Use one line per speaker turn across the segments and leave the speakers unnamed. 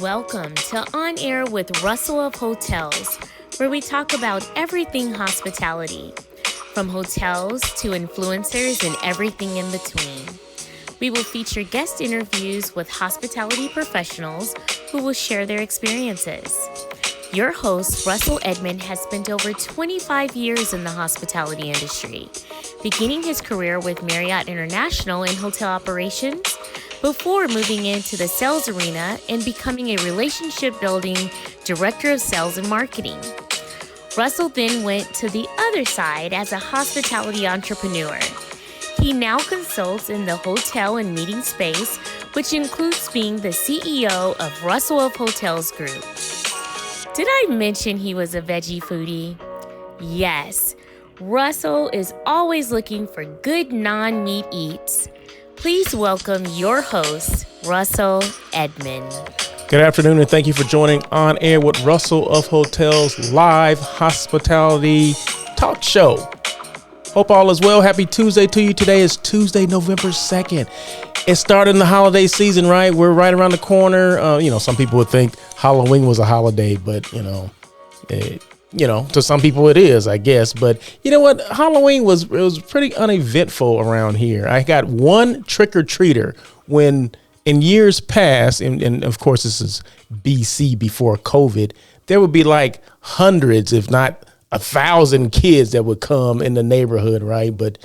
Welcome to On Air with Russell of Hotels, where we talk about everything hospitality, from hotels to influencers and everything in between. We will feature guest interviews with hospitality professionals who will share their experiences. Your host, Russell Edmond, has spent over 25 years in the hospitality industry, beginning his career with Marriott International in hotel operations before moving into the sales arena and becoming a relationship-building director of sales and marketing. Russell then went to the other side as a hospitality entrepreneur. He now consults in the hotel and meeting space, which includes being the CEO of Russell of Hotels Group. Did I mention he was a veggie foodie? Yes, Russell is always looking for good non-meat eats. Please welcome your host, Russell Edmond.
Good afternoon, and thank you for joining On Air with Russell of Hotels live hospitality talk show. Hope all is well. Happy Tuesday to you. Today is Tuesday, November 2nd. It's starting the holiday season, right? We're right around the corner. Some people would think Halloween was a holiday, but, to some people it is, I guess. But you know what? Halloween was pretty uneventful around here. I got one trick-or-treater when in years past, and of course this is BC before COVID, there would be like hundreds, if not 1,000 kids that would come in the neighborhood, right? But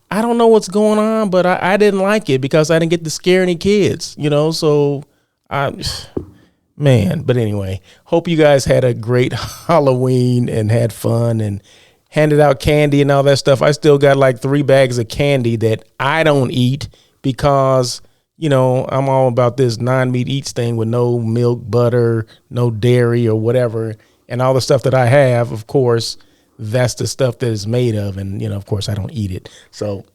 I don't know what's going on, but I didn't like it because I didn't get to scare any kids, but anyway, hope you guys had a great Halloween and had fun and handed out candy and all that stuff. I still got like 3 bags of candy that I don't eat because, I'm all about this non-meat eats thing with no milk, butter, no dairy or whatever. And all the stuff that I have, of course, that's the stuff that it's made of. And, of course, I don't eat it. So,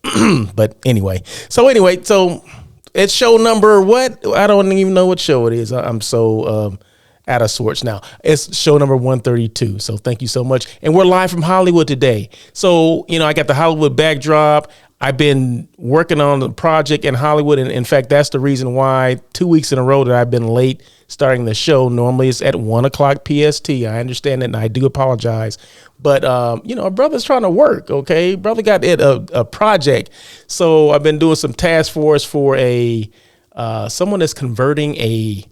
but anyway, so it's show number what? I don't even know what show it is. I'm so out of sorts now. It's show number 132. So thank you so much. And we're live from Hollywood today. So, I got the Hollywood backdrop. I've been working on the project in Hollywood. And in fact, that's the reason why 2 weeks in a row that I've been late starting the show. Normally it's at 1 o'clock PST. I understand that, and I do apologize. But, a brother's trying to work, okay? Brother got a project. So I've been doing some task force for someone that's converting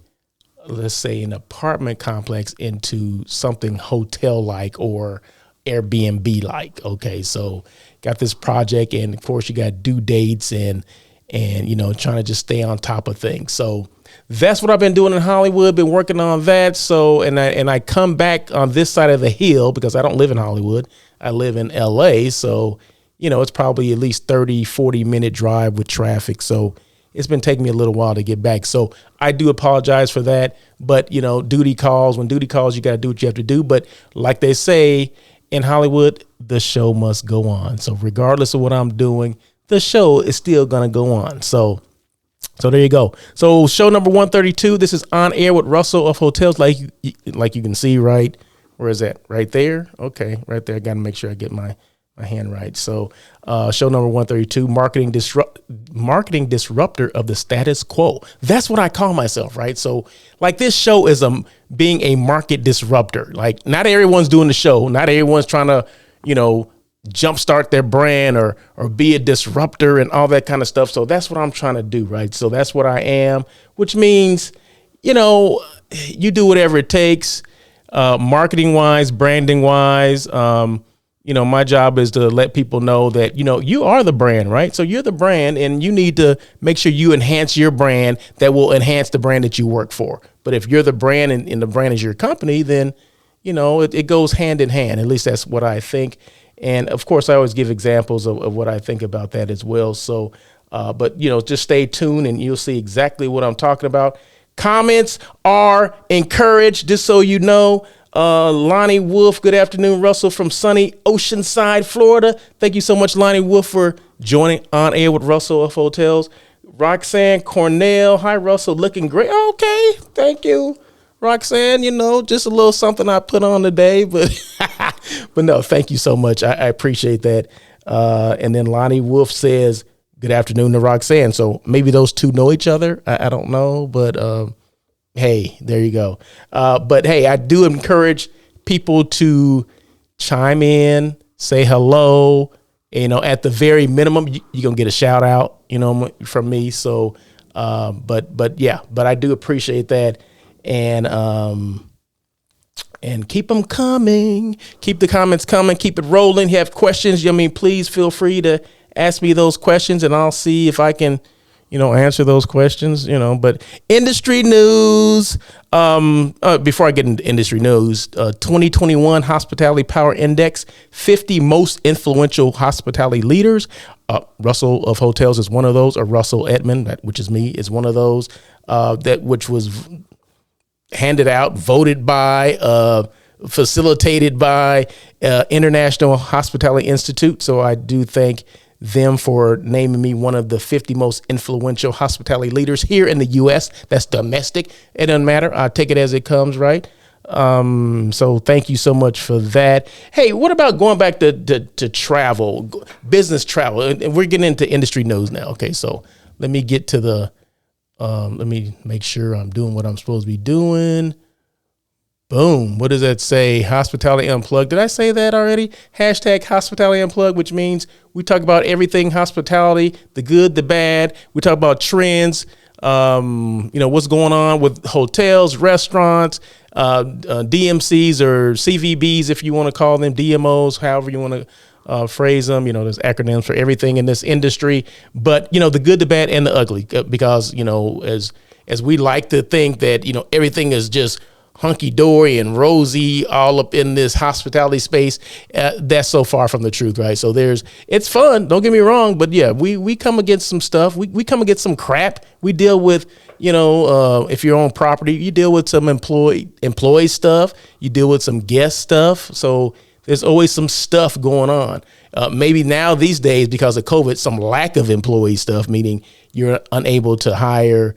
let's say, an apartment complex into something hotel-like or Airbnb-like, okay? So got this project, and, of course, you got due dates and trying to just stay on top of things. So that's what I've been doing in Hollywood, been working on that. So, and I come back on this side of the hill because I don't live in Hollywood. I live in LA. So, it's probably at least 30, 40-minute drive with traffic. So it's been taking me a little while to get back. So I do apologize for that. But, duty calls. When duty calls, you got to do what you have to do. But like they say in Hollywood, the show must go on. So regardless of what I'm doing, the show is still going to go on. So there you go. So show number 132, this is On Air with Russell of Hotels. Like you can see, right? Where is that? Right there? Okay, right there. I got to make sure I get my hand right. So show number 132, marketing disruptor of the status quo. That's what I call myself, right? So like this show is being a market disruptor. Like not everyone's doing the show. Not everyone's trying to, jumpstart their brand or be a disruptor and all that kind of stuff. So that's what I'm trying to do, right? So that's what I am, which means, you do whatever it takes, marketing wise, branding wise. My job is to let people know that, you are the brand, right? So you're the brand and you need to make sure you enhance your brand that will enhance the brand that you work for. But if you're the brand and the brand is your company, then, it goes hand in hand. At least that's what I think. And of course, I always give examples of what I think about that as well. So, but just stay tuned and you'll see exactly what I'm talking about. Comments are encouraged, just so you know. Lonnie Wolf, good afternoon, Russell from sunny Oceanside, Florida. Thank you so much, Lonnie Wolf, for joining On Air with Russell of Hotels. Roxanne Cornell, hi, Russell, looking great. Okay, thank you, Roxanne. Just a little something I put on today, but but no, thank you so much. I appreciate that. And then Lonnie Wolf says, good afternoon to Roxanne. So maybe those two know each other. I don't know, but Hey, there you go. But hey, I do encourage people to chime in, say hello. At the very minimum, you're gonna get a shout out, from me. So, but I do appreciate that, and keep them coming. Keep the comments coming. Keep it rolling. You have questions? Please feel free to ask me those questions, and I'll see if I can, answer those questions. But industry news. Before I get into industry news, 2021 Hospitality Power Index, 50 most influential hospitality leaders. Russell of Hotels is one of those, or Russell Edmond, which is me, is one of those. Which was handed out, voted by, facilitated by International Hospitality Institute. So I do thank them for naming me one of the 50 most influential hospitality leaders here in the U.S. That's domestic. It doesn't matter. I take it as it comes, right? So thank you so much for that. Hey, what about going back to travel, business travel? And we're getting into industry news now. Okay, so let me get to let me make sure I'm doing what I'm supposed to be doing. Boom. What does that say? Hospitality Unplugged. Did I say that already? Hashtag Hospitality Unplugged, which means we talk about everything hospitality, the good, the bad. We talk about trends, what's going on with hotels, restaurants, DMCs or CVBs, if you want to call them, DMOs, however you want to phrase them. There's acronyms for everything in this industry, but the good, the bad, and the ugly, because as we like to think that everything is just hunky-dory and rosy all up in this hospitality space, that's so far from the truth, right? So it's fun, don't get me wrong, but yeah, we come against some stuff, we come against some crap. We deal with if you're on property, you deal with some employee stuff, you deal with some guest stuff. So there's always some stuff going on. Maybe now these days, because of COVID, some lack of employee stuff, meaning you're unable to hire,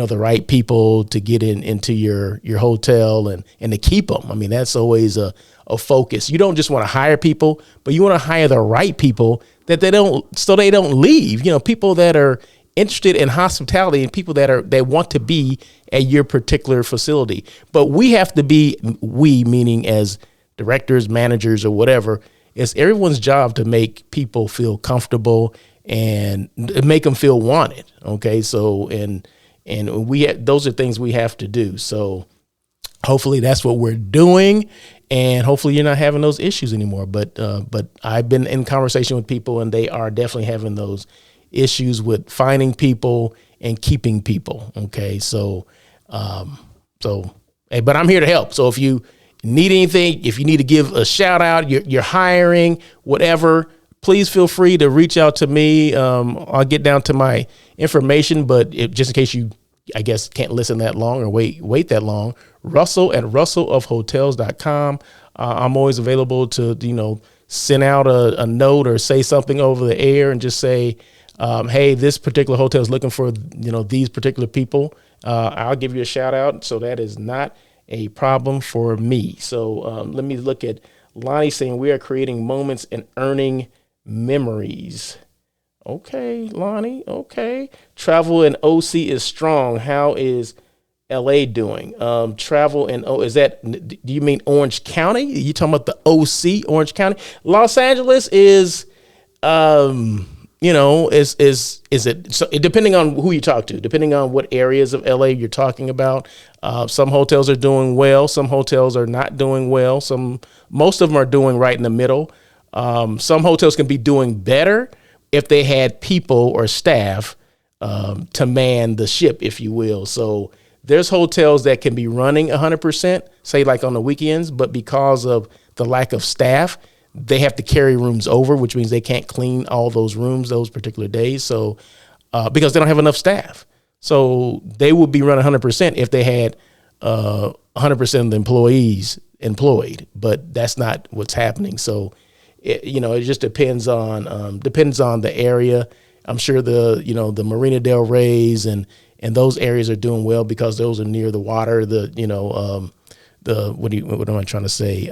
the right people to get into your hotel and to keep them. That's always a focus. You don't just want to hire people, but you want to hire the right people that they don't leave. People that are interested in hospitality and people that want to be at your particular facility. But we have to be, meaning as directors, managers, or whatever, it's everyone's job to make people feel comfortable and make them feel wanted. Okay. So, and those are things we have to do. So hopefully that's what we're doing, and hopefully you're not having those issues anymore. But I've been in conversation with people, and they are definitely having those issues with finding people and keeping people. Okay. So, hey, but I'm here to help. So if you need anything, if you need to give a shout out, you're hiring, whatever, please feel free to reach out to me. I'll get down to my information, but just in case you, I guess, can't listen that long or wait that long, Russell at russellofhotels.com. I'm always available to, send out a note or say something over the air and just say, hey, this particular hotel is looking for, these particular people. I'll give you a shout out. So that is not a problem for me. So let me look at Lonnie saying we are creating moments and earning memories. Okay, Lonnie. Okay. Travel in OC is strong. How is LA doing? Travel in is that, do you mean Orange County? Are you talking about the OC, Orange County? Los Angeles is, is it, so depending on who you talk to, depending on what areas of LA you're talking about. Some hotels are doing well. Some hotels are not doing well. Most of them are doing right in the middle. Some hotels can be doing better if they had people or staff to man the ship, if you will. So there's hotels that can be running 100%, say like on the weekends, but because of the lack of staff, they have to carry rooms over, which means they can't clean all those rooms those particular days. So because they don't have enough staff. So they would be running 100% if they had 100% of the employees employed, but that's not what's happening. So it just depends on the area. I'm sure the Marina Del Rey's and those areas are doing well because those are near the water. What am I trying to say?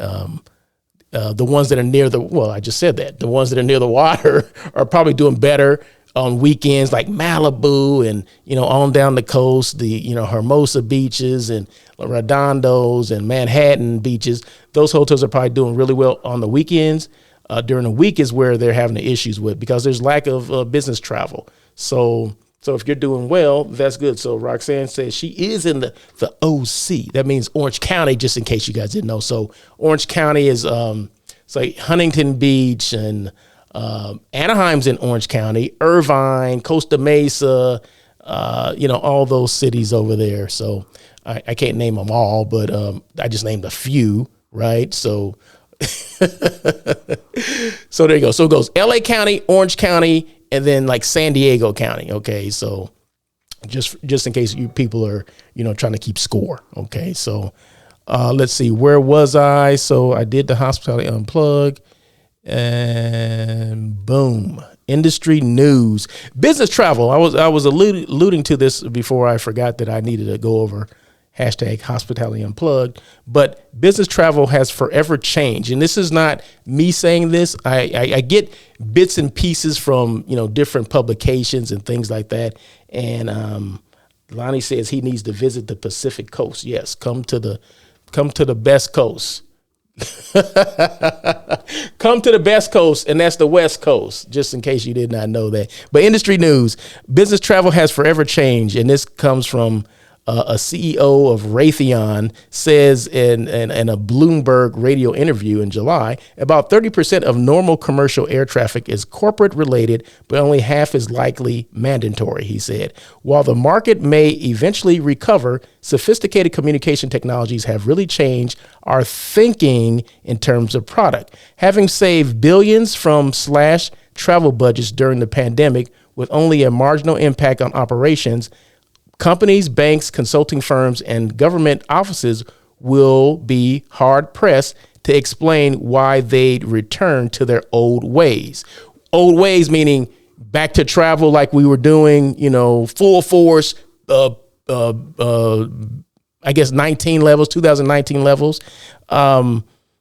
The ones that are near I just said that the ones that are near the water are probably doing better on weekends like Malibu and, on down the coast, the, Hermosa beaches and Redondos and Manhattan beaches. Those hotels are probably doing really well on the weekends. During the week is where they're having the issues with, because there's lack of business travel. So if you're doing well, that's good. So Roxanne says she is in the OC. That means Orange County, just in case you guys didn't know. So Orange County is it's like Huntington Beach, and Anaheim's in Orange County, Irvine, Costa Mesa, all those cities over there. So I can't name them all, but I just named a few, right? So so there you go. So it goes LA County, Orange County, and then like San Diego County. Okay. So just in case you people are, trying to keep score. Okay. So let's see, where was I? So I did the Hospitality Unplugged, and boom, industry news, business travel. I was alluding to this before I forgot that I needed to go over hashtag Hospitality Unplugged, but business travel has forever changed. And this is not me saying this. I get bits and pieces from, different publications and things like that. And Lonnie says he needs to visit the Pacific Coast. Yes, come to the best coast. Come to the best coast, and that's the West Coast, just in case you did not know that. But industry news, business travel has forever changed. And this comes from a CEO of Raytheon, says in a Bloomberg radio interview in July, about 30% of normal commercial air traffic is corporate related, but only half is likely mandatory, he said. While the market may eventually recover, sophisticated communication technologies have really changed our thinking in terms of product. Having saved billions from slashed travel budgets during the pandemic with only a marginal impact on operations, companies, banks, consulting firms, and government offices will be hard pressed to explain why they'd return to their old ways. Old ways meaning back to travel like we were doing, full force, I guess 2019 levels.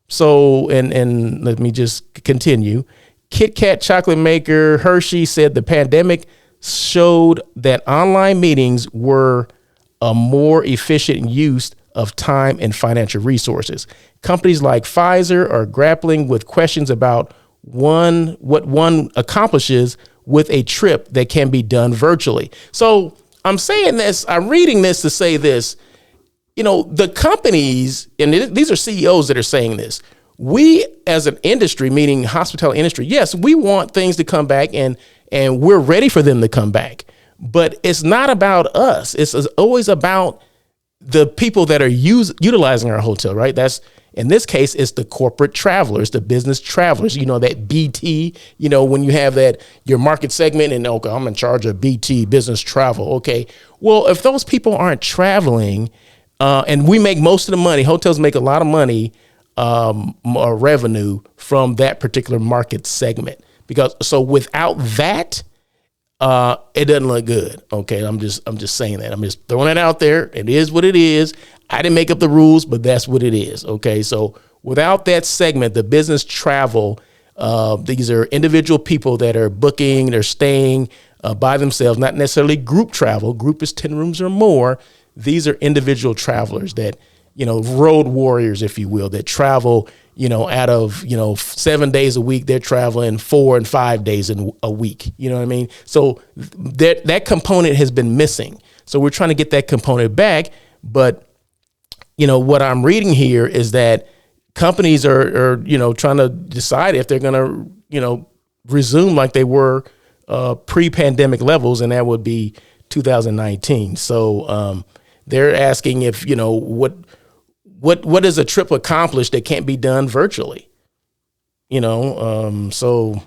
So let me just continue. Kit Kat chocolate maker Hershey said the pandemic showed that online meetings were a more efficient use of time and financial resources. Companies like Pfizer are grappling with questions about what one accomplishes with a trip that can be done virtually. So I'm reading this to say this, the companies, and these are CEOs that are saying this, we as an industry, meaning hospitality industry, yes, we want things to come back and we're ready for them to come back. But it's not about us. It's always about the people that are utilizing our hotel, right? That's, in this case, it's the corporate travelers, the business travelers, that BT, when you have that, your market segment, and okay, I'm in charge of BT, business travel. Okay. Well, if those people aren't traveling, and we make most of the money, hotels make a lot of money, or revenue from that particular market segment. So without that, it doesn't look good. Okay. I'm just saying that. I'm just throwing it out there. It is what it is. I didn't make up the rules, but that's what it is. Okay. So without that segment, the business travel, these are individual people that are booking, they're staying by themselves, not necessarily group travel. Group is 10 rooms or more. These are individual travelers that, road warriors, if you will, that travel, out of, 7 days a week, they're traveling 4 and 5 days in a week. You know what I mean? So that component has been missing. So we're trying to get that component back. But, what I'm reading here is that companies are trying to decide if they're going to, resume like they were pre-pandemic levels, and that would be 2019. So they're asking if, what is a trip accomplished that can't be done virtually? So,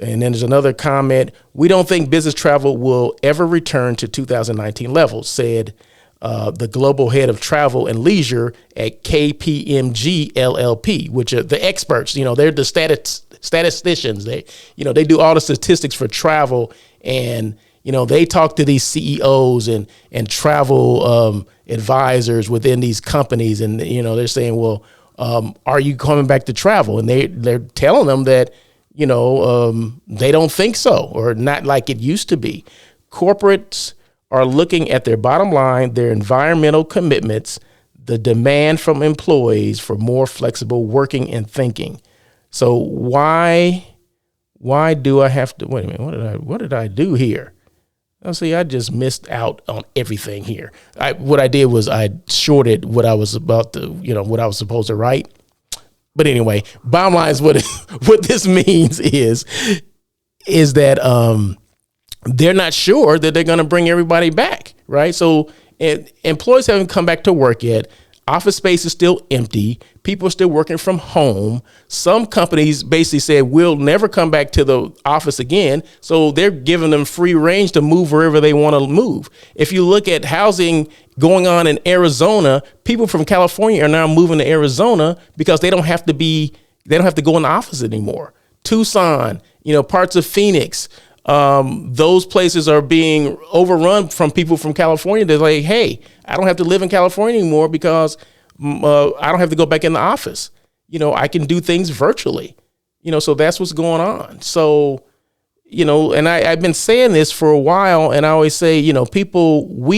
and then there's another comment. We don't think business travel will ever return to 2019 levels, said the global head of travel and leisure at KPMG LLP, which are the experts. They're the statisticians. They do all the statistics for travel, and they talk to these CEOs and travel advisors within these companies, and they're saying, well, are you coming back to travel? And they're telling them that they don't think so, or not like it used to be. Corporates are looking at their bottom line, their environmental commitments, the demand from employees for more flexible working and thinking. So why do I have to, wait a minute, what did I do here? Oh, see, I just missed out on everything here. What I did was I shorted what I was about to, what I was supposed to write. But anyway, bottom line is what this means is that they're not sure that they're going to bring everybody back, right? So employees haven't come back to work yet. Office space is still empty. People are still working from home. Some companies basically said, we'll never come back to the office again. So they're giving them free range to move wherever they want to move. If you look at housing going on in Arizona, people from California are now moving to Arizona because they don't have to go in the office anymore. Tucson, parts of Phoenix, those places are being overrun from people from California. They're like, hey, I don't have to live in California anymore because I don't have to go back in the office. I can do things virtually, so that's what's going on. So, and I've been saying this for a while, and I always say, people,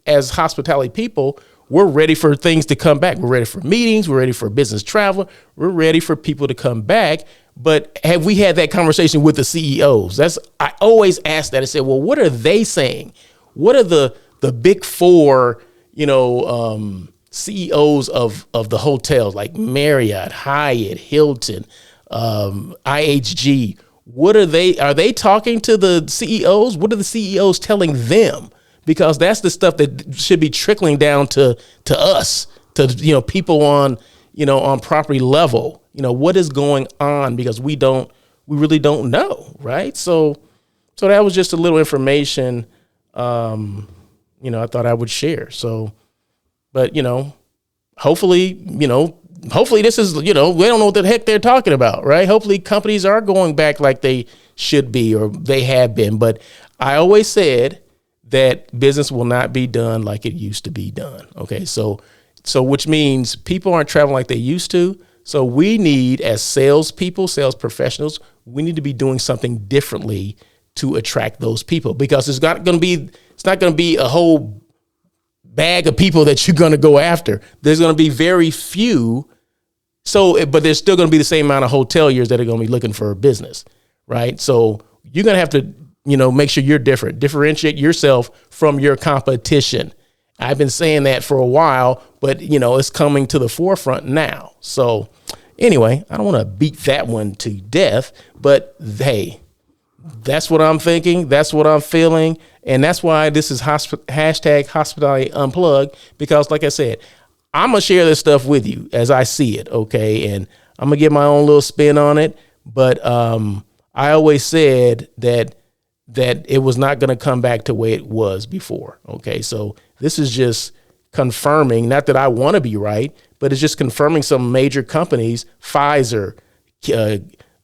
as hospitality people, we're ready for things to come back. We're ready for meetings. We're ready for business travel. We're ready for people to come back. But have we had that conversation with the CEOs? I always ask that. I say, well, what are they saying? What are the big four, CEOs of the hotels like Marriott, Hyatt, Hilton, IHG? What are they talking to the CEOs? What are the CEOs telling them? Because that's the stuff that should be trickling down to us, to people on property level. What is going on, because we really don't know, right? So that was just a little information, I thought I would share. So, but hopefully this is, we don't know what the heck they're talking about, right? Hopefully companies are going back like they should be, or they have been. But I always said that business will not be done like it used to be done. Okay, so which means people aren't traveling like they used to. So we need, as salespeople, sales professionals, we need to be doing something differently to attract those people, because it's not going to be a whole bag of people that you're going to go after. There's going to be very few. So, but there's still going to be the same amount of hoteliers that are going to be looking for a business, right? So you're going to have to, make sure you're different, differentiate yourself from your competition. I've been saying that for a while, but it's coming to the forefront now. So anyway, I don't want to beat that one to death, but hey, that's what I'm thinking. That's what I'm feeling. And that's why this is hashtag Hospitality Unplugged, because like I said, I'm going to share this stuff with you as I see it. Okay. And I'm going to get my own little spin on it. But I always said that it was not going to come back to the way it was before. Okay. So this is just confirming, not that I want to be right, but it's just confirming some major companies, Pfizer,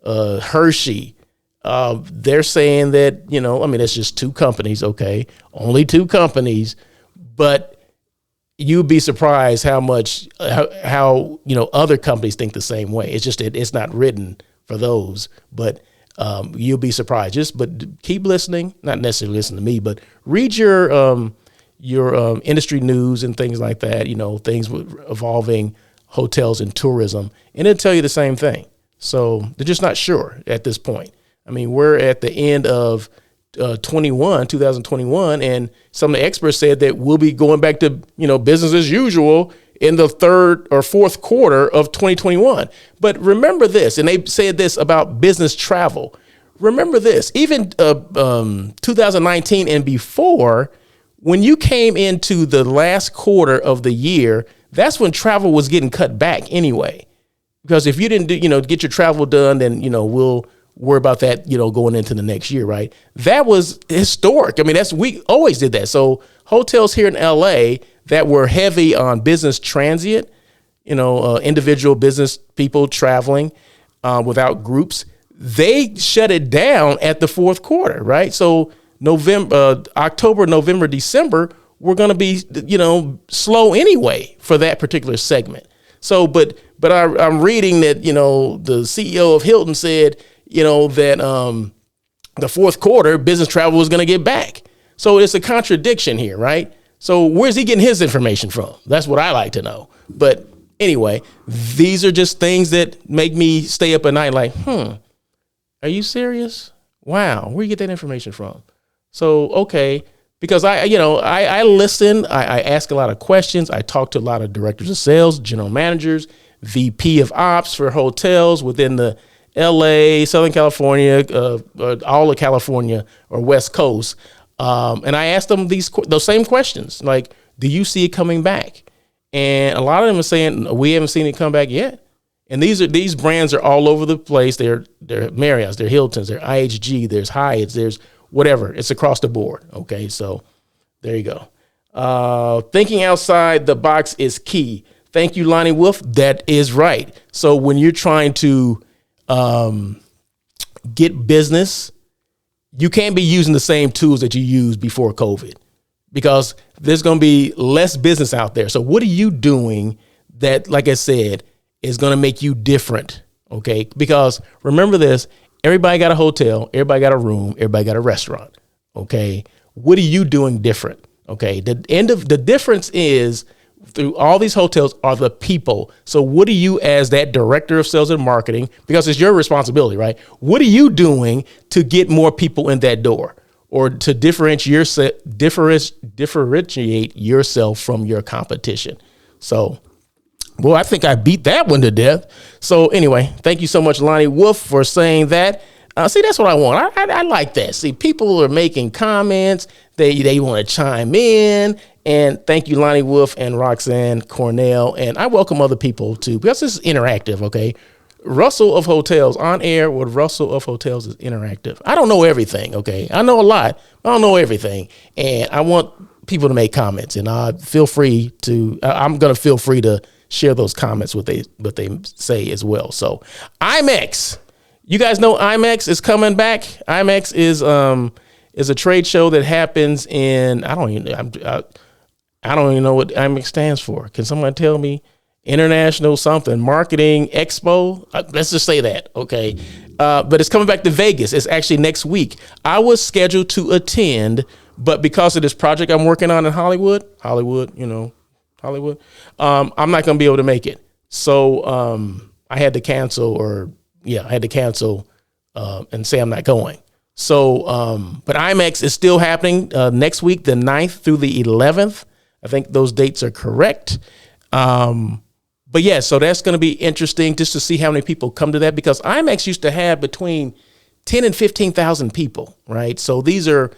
Hershey. They're saying that, it's just two companies. Okay. Only two companies, but you'd be surprised how much, how other companies think the same way. It's just, it's not written for those, but you'll be surprised. But keep listening, not necessarily listen to me, but read your industry news and things like that, things involving hotels and tourism, and it'll tell you the same thing. So they're just not sure at this point. I mean, we're at the end of 2021, and some of the experts said that we'll be going back to, business as usual in the third or fourth quarter of 2021. But remember this, and they said this about business travel. Remember this, even 2019 and before, when you came into the last quarter of the year, that's when travel was getting cut back anyway. Because if you didn't get your travel done, then, we'll worry about that, going into the next year, right? That was historic. I mean, we always did that. So hotels here in LA that were heavy on business transient, individual business people traveling without groups, they shut it down at the fourth quarter, right? So October, November, December, we're going to be, slow anyway for that particular segment. So, but I'm reading that, the CEO of Hilton said, that the fourth quarter business travel was going to get back. So it's a contradiction here, right? So where's he getting his information from? That's what I like to know. But anyway, these are just things that make me stay up at night like, are you serious? Wow, where you get that information from? So, okay, because I listen, I ask a lot of questions. I talk to a lot of directors of sales, general managers, VP of ops for hotels within the LA, Southern California, all of California or West Coast. And I asked them those same questions, like, do you see it coming back? And a lot of them are saying, we haven't seen it come back yet. And these brands are all over the place. They're Marriott's, they're Hilton's, they're IHG, there's Hyatt's, there's whatever. It's across the board. Okay, so there you go. Thinking outside the box is key. Thank you, Lonnie Wolf. That is right. So when you're trying to get business, you can't be using the same tools that you used before COVID, because there's going to be less business out there. So what are you doing that, like I said, is going to make you different? Okay. Because remember this, everybody got a hotel, everybody got a room, everybody got a restaurant. Okay. What are you doing different? Okay. The difference is, through all these hotels are the people. So what are you, as that director of sales and marketing, because it's your responsibility, right? What are you doing to get more people in that door, or to differentiate yourself from your competition? So, well, I think I beat that one to death. So anyway, thank you so much, Lonnie Wolf, for saying that. See, that's what I want. I like that. See, people are making comments. They want to chime in. And thank you, Lonnie Wolf and Roxanne Cornell. And I welcome other people too, because this is interactive, okay? Russell of Hotels, on air with Russell of Hotels, is interactive. I don't know everything, okay? I know a lot. I don't know everything. And I want people to make comments. And I'm going to feel free to share those comments, what they say as well. So IMEX. You guys know IMEX is coming back. IMEX is a trade show that happens in, I don't even know what IMEX stands for. Can someone tell me? International something, Marketing Expo. Let's just say that, okay? But it's coming back to Vegas. It's actually next week. I was scheduled to attend, but because of this project I'm working on in Hollywood, I'm not going to be able to make it. So I had to cancel, and say I'm not going. So, but IMEX is still happening next week, the 9th through the 11th. I think those dates are correct. But yeah, so that's going to be interesting just to see how many people come to that, because IMEX used to have between 10 and 15,000 people, right? So these are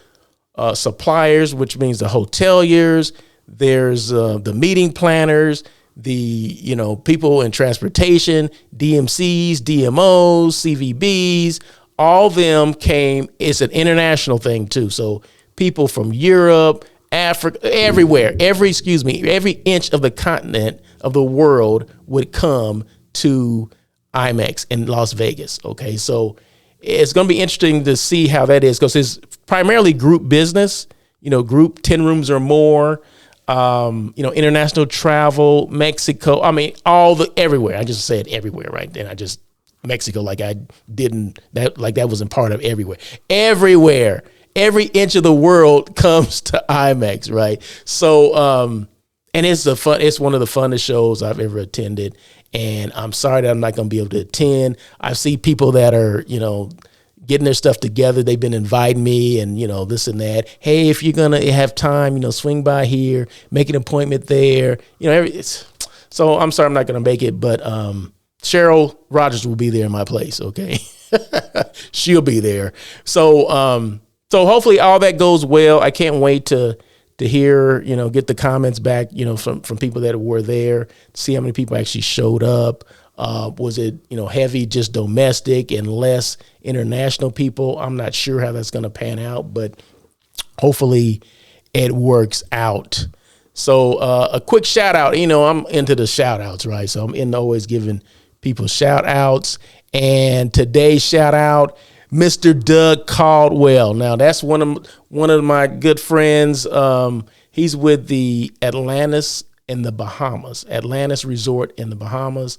suppliers, which means the hoteliers, there's the meeting planners, the people in transportation, DMCs, DMOs, CVBs, all them came. It's an international thing too. So people from Europe, Africa, everywhere, every inch of the continent of the world would come to IMEX in Las Vegas. Okay, so it's going to be interesting to see how that is, because it's primarily group business, group 10 rooms or more. International travel, Mexico. I mean, everywhere. I just said everywhere, right? And Mexico, that wasn't part of everywhere. Everywhere, every inch of the world comes to IMEX, right? So, and it's one of the funnest shows I've ever attended. And I'm sorry that I'm not going to be able to attend. I see people that are, getting their stuff together. They've been inviting me and, this and that. Hey, if you're going to have time, swing by here, make an appointment there. So I'm sorry I'm not going to make it, but Cheryl Rogers will be there in my place, okay? She'll be there. So hopefully all that goes well. I can't wait to hear, get the comments back, from people that were there, see how many people actually showed up. Was it, heavy, just domestic and less international people? I'm not sure how that's going to pan out, but hopefully it works out. So a quick shout out, I'm into the shout outs, right? So I'm into always giving people shout outs. And today's shout out, Mr. Doug Caldwell. Now that's one of my good friends. He's with the Atlantis in the Bahamas, Atlantis Resort in the Bahamas.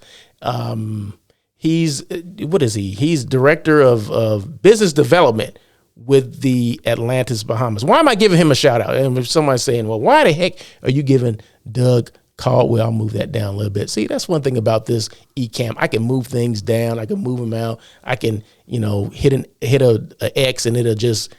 He's what is he? He's director of business development with the Atlantis Bahamas. Why am I giving him a shout out? And if somebody's saying, well, why the heck are you giving Doug Caldwell? I'll move that down a little bit. See, that's one thing about this eCamp. I can move things down. I can move them out. I can, hit a X and it'll just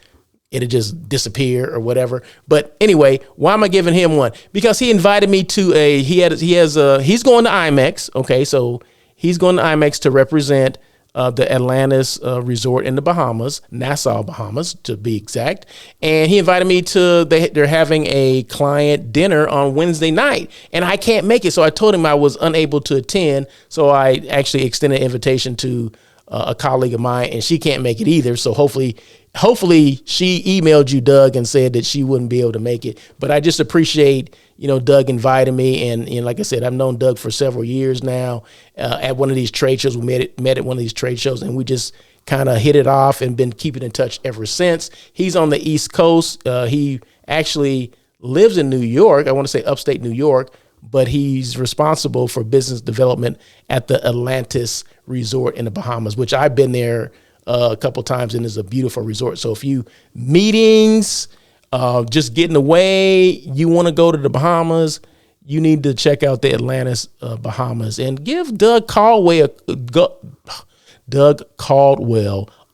disappear or whatever. But anyway, why am I giving him one? Because he invited me to he's going to IMEX. Okay. So he's going to IMEX to represent the Atlantis Resort in the Bahamas, Nassau, Bahamas, to be exact. And he invited me they're having a client dinner on Wednesday night, and I can't make it. So I told him I was unable to attend. So I actually extended an invitation to a colleague of mine, and she can't make it either. So hopefully she emailed you, Doug, and said that she wouldn't be able to make it. But I just appreciate, Doug inviting me. And like I said, I've known Doug for several years now. At one of these trade shows, we met at one of these trade shows, and we just kind of hit it off and been keeping in touch ever since. He's on the East Coast. He actually lives in New York. I want to say upstate New York, but he's responsible for business development at the Atlantis Resort in the Bahamas, which I've been there a couple times, and it's a beautiful resort. So if you meetings, just getting away, you want to go to the Bahamas, you need to check out the Atlantis Bahamas and give Doug Caldwell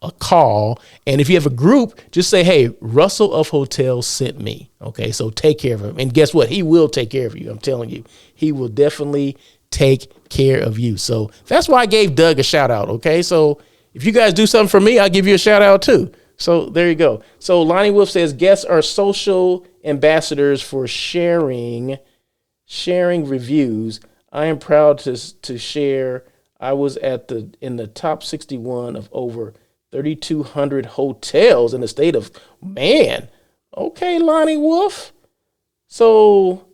a call. And if you have a group, just say, hey, Russell of Hotels sent me. Okay, so take care of him. And guess what? He will take care of you. I'm telling you, he will definitely take care of you. So that's why I gave Doug a shout out. Okay, so if you guys do something for me, I'll give you a shout out too. So there you go. So Lonnie Wolf says guests are social ambassadors for sharing reviews. I am proud to share. I was in the top 61 of over 3,200 hotels in the state of man. Okay, Lonnie Wolf. So,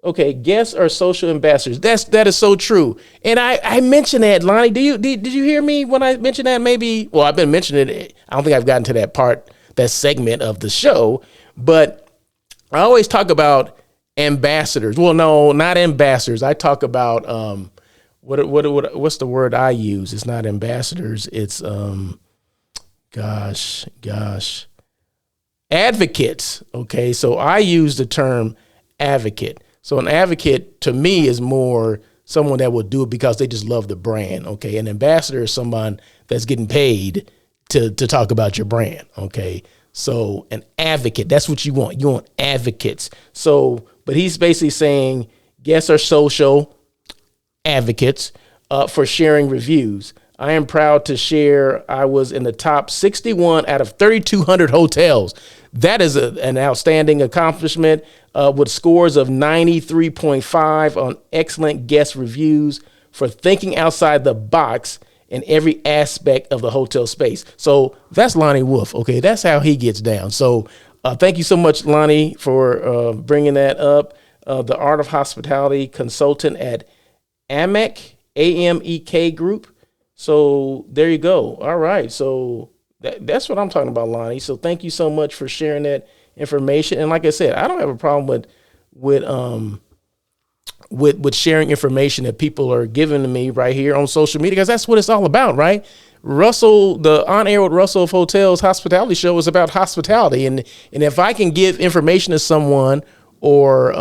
okay, guests are social ambassadors. That is so true. And I mentioned that, Lonnie. Did you hear me when I mentioned that? Maybe. Well, I've been mentioning it. I don't think I've gotten to that segment of the show. But I always talk about ambassadors. Well, no, not ambassadors. I talk about what's the word I use? It's not ambassadors. It's advocates. Okay, so I use the term advocate. So an advocate to me is more someone that will do it because they just love the brand. Okay, an ambassador is someone that's getting paid to talk about your brand. Okay, so an advocate, that's what you want. You want advocates. So, but he's basically saying guests are social advocates for sharing reviews. I am proud to share I was in the top 61 out of 3,200 hotels. That is an outstanding accomplishment with scores of 93.5 on excellent guest reviews for thinking outside the box in every aspect of the hotel space. So that's Lonnie Wolf. Okay, that's how he gets down. So thank you so much, Lonnie, for bringing that up. The Art of Hospitality consultant at AMEK Group. So there you go. All right. So that's what I'm talking about, Lonnie. So thank you so much for sharing that information. And like I said, I don't have a problem with sharing information that people are giving to me right here on social media, because that's what it's all about, right? Russell, the On Air with Russell of Hotels hospitality show is about hospitality. And if I can give information to someone or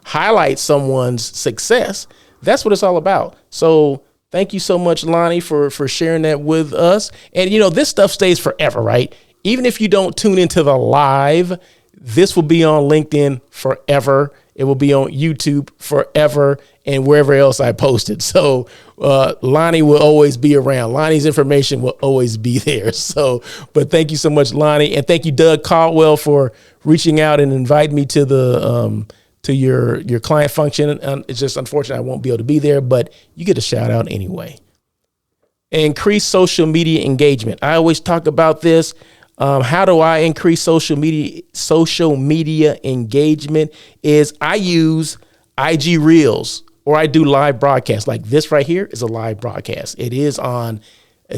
highlight someone's success, that's what it's all about. So thank you so much, Lonnie, for sharing that with us. And, this stuff stays forever, right? Even if you don't tune into the live, this will be on LinkedIn forever. It will be on YouTube forever and wherever else I post it. So Lonnie will always be around. Lonnie's information will always be there. So, but thank you so much, Lonnie. And thank you, Doug Caldwell, for reaching out and inviting me to the to your client function. It's just unfortunate I won't be able to be there, but you get a shout out anyway. Increase social media engagement. I always talk about this. How do I increase social media engagement? Is I use IG Reels, or I do live broadcasts. Like this right here is a live broadcast. It's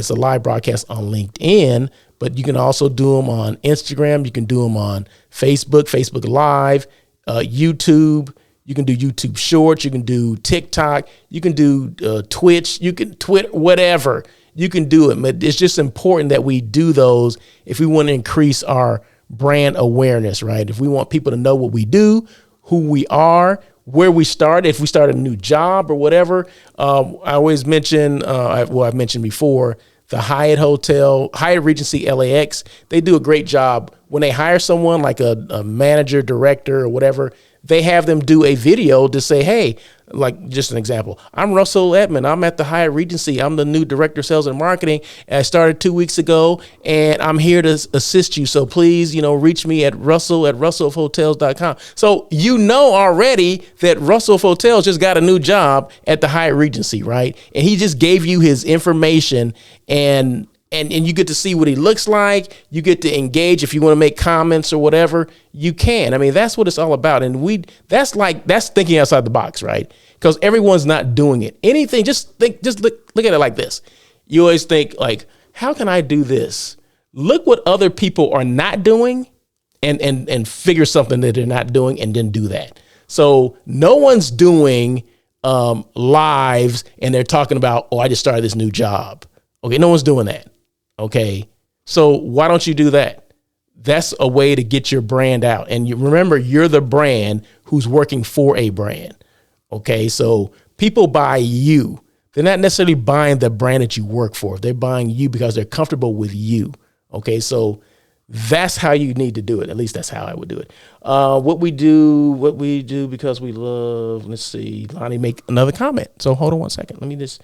a live broadcast on LinkedIn, but you can also do them on Instagram. You can do them on Facebook Live, YouTube. You can do YouTube Shorts. You can do TikTok. You can do Twitch. You can Twitter, whatever. You can do it. But it's just important that we do those if we want to increase our brand awareness, right? If we want people to know what we do, who we are, where we started, if we started a new job or whatever. I always mention, I've mentioned before, the Hyatt Hotel, Hyatt Regency LAX, they do a great job. When they hire someone like a manager, director, or whatever, they have them do a video to say, hey, like just an example, I'm Russell Edmond. I'm at the Hyatt Regency. I'm the new director of sales and marketing. And I started 2 weeks ago, and I'm here to assist you. So please, reach me at russellofhotels.com. So already that Russell of Hotels just got a new job at the Hyatt Regency, right? And he just gave you his information, and you get to see what he looks like. You get to engage. If you want to make comments or whatever, you can. I mean, that's what it's all about. And that's thinking outside the box, right? Because everyone's not doing it. Anything, just look at it like this. You always think like, how can I do this? Look what other people are not doing and figure something that they're not doing and then do that. So no one's doing lives and they're talking about, I just started this new job. Okay, no one's doing that. Okay, so why don't you do that? That's a way to get your brand out. And you remember, you're the brand who's working for a brand. Okay, so people buy you. They're not necessarily buying the brand that you work for. They're buying you because they're comfortable with you. Okay, so that's how you need to do it. At least that's how I would do it. What we do because we love, let's see, Lonnie make another comment. So hold on one second. Let me just,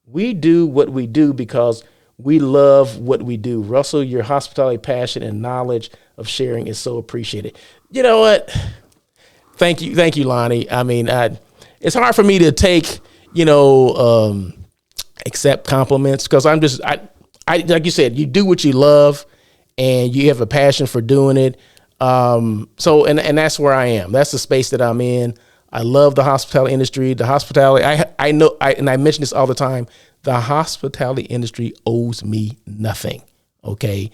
we do what we do because we love what we do. Russell, your hospitality passion and knowledge of sharing is so appreciated. You know what? Thank you, Lonnie. I mean, it's hard for me to take, accept compliments because I like you said, you do what you love and you have a passion for doing it. So that's where I am. That's the space that I'm in. I love the hospitality industry. The hospitality, I know, and I mention this all the time, the hospitality industry owes me nothing, okay?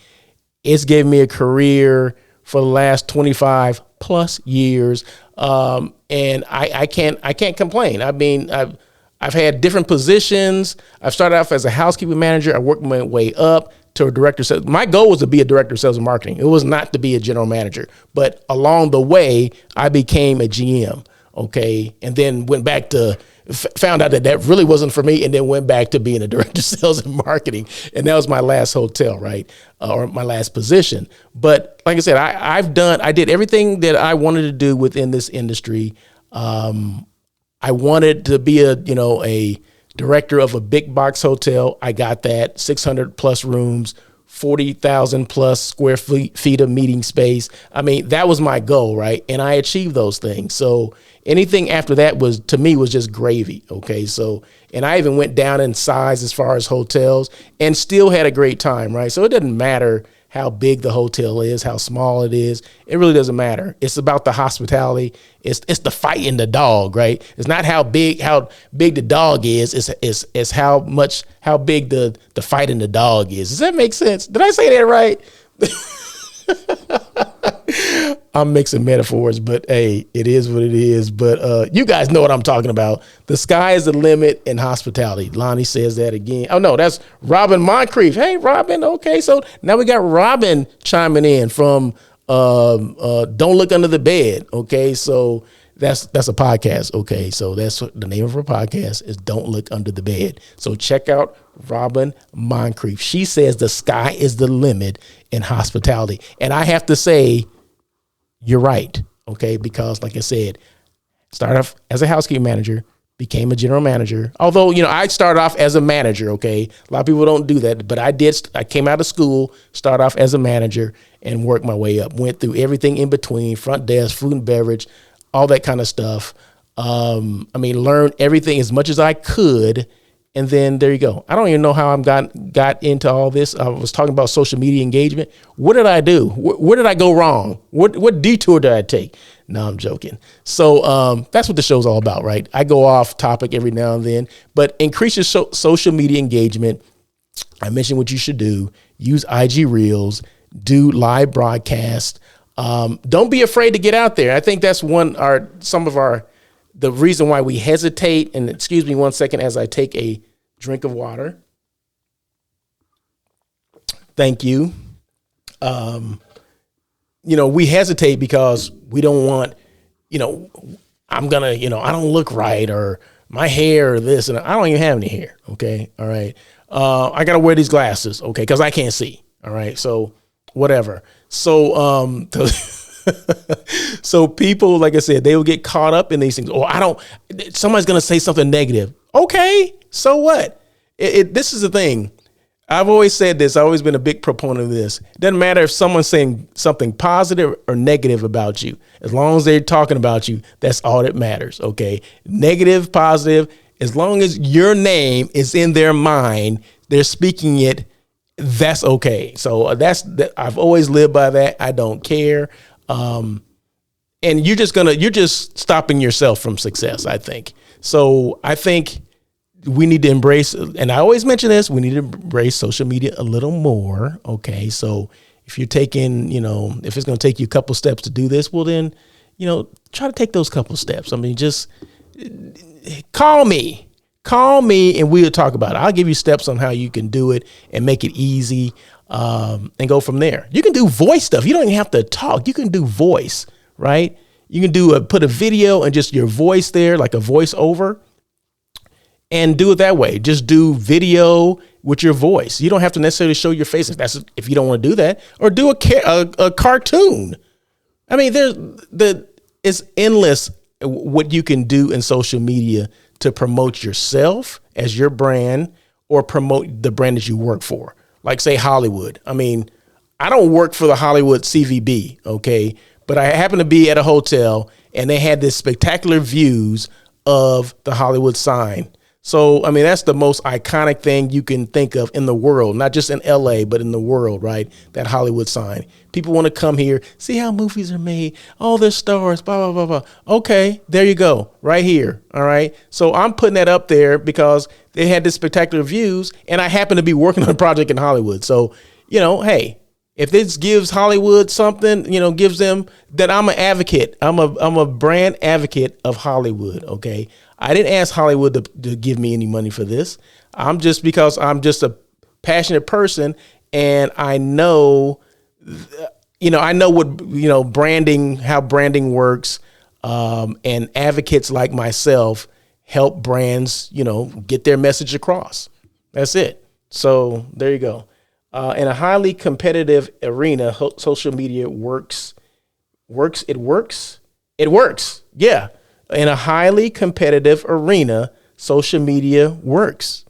It's given me a career for the last 25 plus years, and I can't complain. I mean, I've had different positions. I've started off as a housekeeping manager. I worked my way up to a director. So my goal was to be a director of sales and marketing. It was not to be a general manager, but along the way, I became a GM. Okay. And then went back to, found out that really wasn't for me. And then went back to being a director of sales and marketing. And that was my last hotel, right? Or my last position. But like I said, I did everything that I wanted to do within this industry. I wanted to be a director of a big box hotel. I got that, 600 plus rooms, 40,000 plus square feet of meeting space. I mean, that was my goal, right? And I achieved those things. So anything after that was, to me, was just gravy. Okay. So, and I even went down in size as far as hotels and still had a great time, right? So it doesn't matter how big the hotel is, how small it is. It really doesn't matter. It's about the hospitality. It's the fight in the dog, right? It's not how big the dog is. It's how big the fight in the dog is. Does that make sense? Did I say that right? I'm mixing metaphors, but hey, it is what it is. But you guys know what I'm talking about. The sky is the limit in hospitality. Lonnie says that again. Oh no, that's Robin Moncrief. Hey, Robin. Okay, so now we got Robin chiming in from Don't Look Under the Bed. Okay, so that's a podcast. Okay, so that's the name of her podcast is Don't Look Under the Bed. So check out Robin Moncrief. She says the sky is the limit in hospitality, and I have to say, you're right. Okay, because like I said, started off as a housekeeping manager, became a general manager. Although, I started off as a manager. Okay, a lot of people don't do that, but I did. I came out of school, started off as a manager, and worked my way up. Went through everything in between: front desk, food and beverage, all that kind of stuff. Learned everything as much as I could. And then there you go. I don't even know how I got into all this. I was talking about social media engagement. What did I do? Where did I go wrong? What detour did I take? No, I'm joking. So that's what the show's all about, right? I go off topic every now and then, but increase your social media engagement. I mentioned what you should do. Use IG Reels. Do live broadcast. Don't be afraid to get out there. I think that's the reason why we hesitate. And excuse me 1 second as I take a drink of water. Thank you. We hesitate because we don't want, I don't look right, or my hair, or this, and I don't even have any hair. Okay. All right. I got to wear these glasses. Okay. Cause I can't see. All right. So whatever. So, so people, like I said, they will get caught up in these things. Somebody's going to say something negative. Okay. So what? This is the thing. I've always said this. I've always been a big proponent of this. It doesn't matter if someone's saying something positive or negative about you. As long as they're talking about you, that's all that matters. Okay. Negative, positive, as long as your name is in their mind, they're speaking it, that's okay. So I've always lived by that. I don't care. And you're just stopping yourself from success, I think. So I think we need to embrace, and I always mention this, we need to embrace social media a little more. Okay. So if you're taking, if it's going to take you a couple steps to do this, well then, try to take those couple steps. I mean, just call me and we'll talk about it. I'll give you steps on how you can do it and make it easy, and go from there. You can do voice stuff. You don't even have to talk. You can do voice, right? You can put a video and just your voice there, like a voiceover, and do it that way. Just do video with your voice. You don't have to necessarily show your face if you don't want to do that, or do a cartoon. I mean, it's endless what you can do in social media to promote yourself as your brand, or promote the brand that you work for. Like say Hollywood. I mean, I don't work for the Hollywood CVB. Okay. But I happen to be at a hotel and they had this spectacular views of the Hollywood sign. So, I mean, that's the most iconic thing you can think of in the world, not just in LA, but in the world, right? That Hollywood sign. People want to come here, see how movies are made. Oh, there's stars, blah, blah, blah, blah. Okay, there you go, right here. All right. So I'm putting that up there because they had this spectacular views and I happen to be working on a project in Hollywood. So, hey, if this gives Hollywood something, gives them that, I'm an advocate. I'm a brand advocate of Hollywood. Okay. I didn't ask Hollywood to give me any money for this. Because I'm just a passionate person, and I know, what, branding, how branding works, and advocates like myself help brands, get their message across. That's it. So there you go. In a highly competitive arena, social media works. It works. Yeah. In a highly competitive arena, social media works.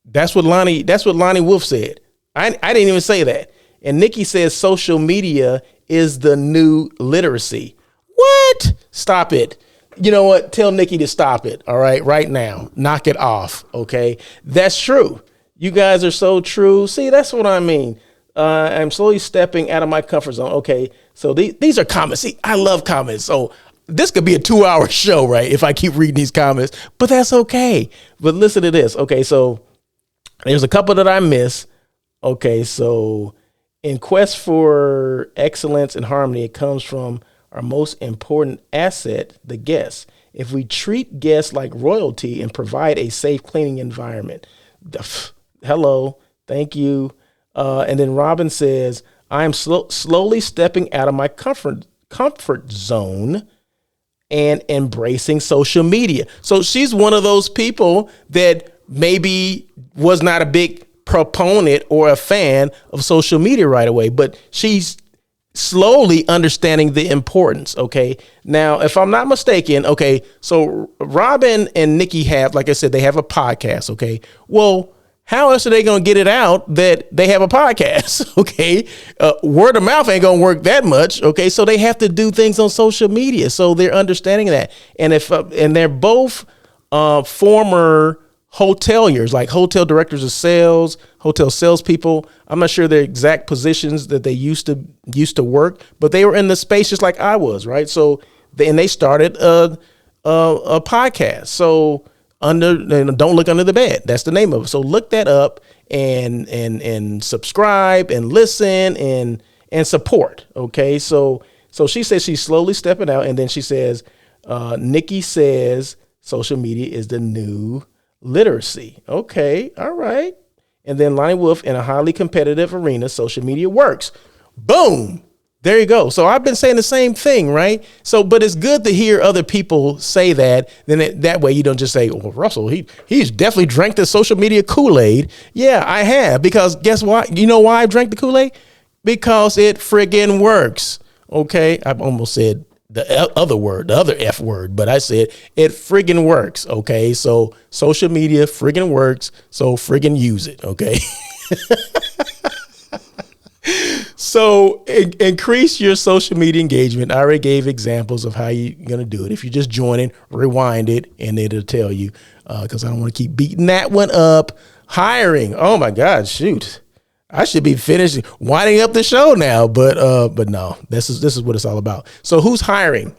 That's what Lonnie Wolf said. I didn't even say that. And Nikki says social media is the new literacy. What? Stop it. You know what? Tell Nikki to stop it. All right. Right now. Knock it off. Okay. That's true. You guys are so true. See, that's what I mean. I'm slowly stepping out of my comfort zone. Okay. So these are comments. See, I love comments. So this could be a 2-hour show, right? If I keep reading these comments, but that's okay. But listen to this. Okay. So there's a couple that I miss. Okay. So in quest for excellence and harmony, it comes from our most important asset, the guests. If we treat guests like royalty and provide a safe cleaning environment. Hello. Thank you. And then Robin says, I am slowly stepping out of my comfort zone and embracing social media. So she's one of those people that maybe was not a big proponent or a fan of social media right away, but she's slowly understanding the importance. Okay. Now, if I'm not mistaken, okay, so Robin and Nikki have, like I said, they have a podcast. Okay. Well, how else are they going to get it out that they have a podcast? Okay. Word of mouth ain't going to work that much. Okay. So they have to do things on social media. So they're understanding that. And and they're both former hoteliers, like hotel directors of sales, hotel salespeople. I'm not sure their exact positions that they used to work, but they were in the space just like I was. Right. So they started a podcast. So Don't Look Under the Bed. That's the name of it. So look that up and subscribe and listen and and support. Okay, so she says she's slowly stepping out, and then she says, Nikki says social media is the new literacy. Okay, all right. And then Lonnie Wolf, in a highly competitive arena, social media works. Boom. There you go. So I've been saying the same thing, right? So, but it's good to hear other people say that. Then that way you don't just say, "Well, Russell, he's definitely drank the social media Kool-Aid." Yeah, I have, because guess what? You know why I drank the Kool-Aid? Because it friggin' works. Okay, I almost said the other F word, but I said it friggin' works. Okay, so social media friggin' works. So friggin' use it. Okay. So increase your social media engagement. I already gave examples of how you're going to do it. If you just join it, rewind it, and it'll tell you, because I don't want to keep beating that one up. Hiring. Oh, my God, shoot. I should be finished winding up the show now. But no, this is what it's all about. So who's hiring?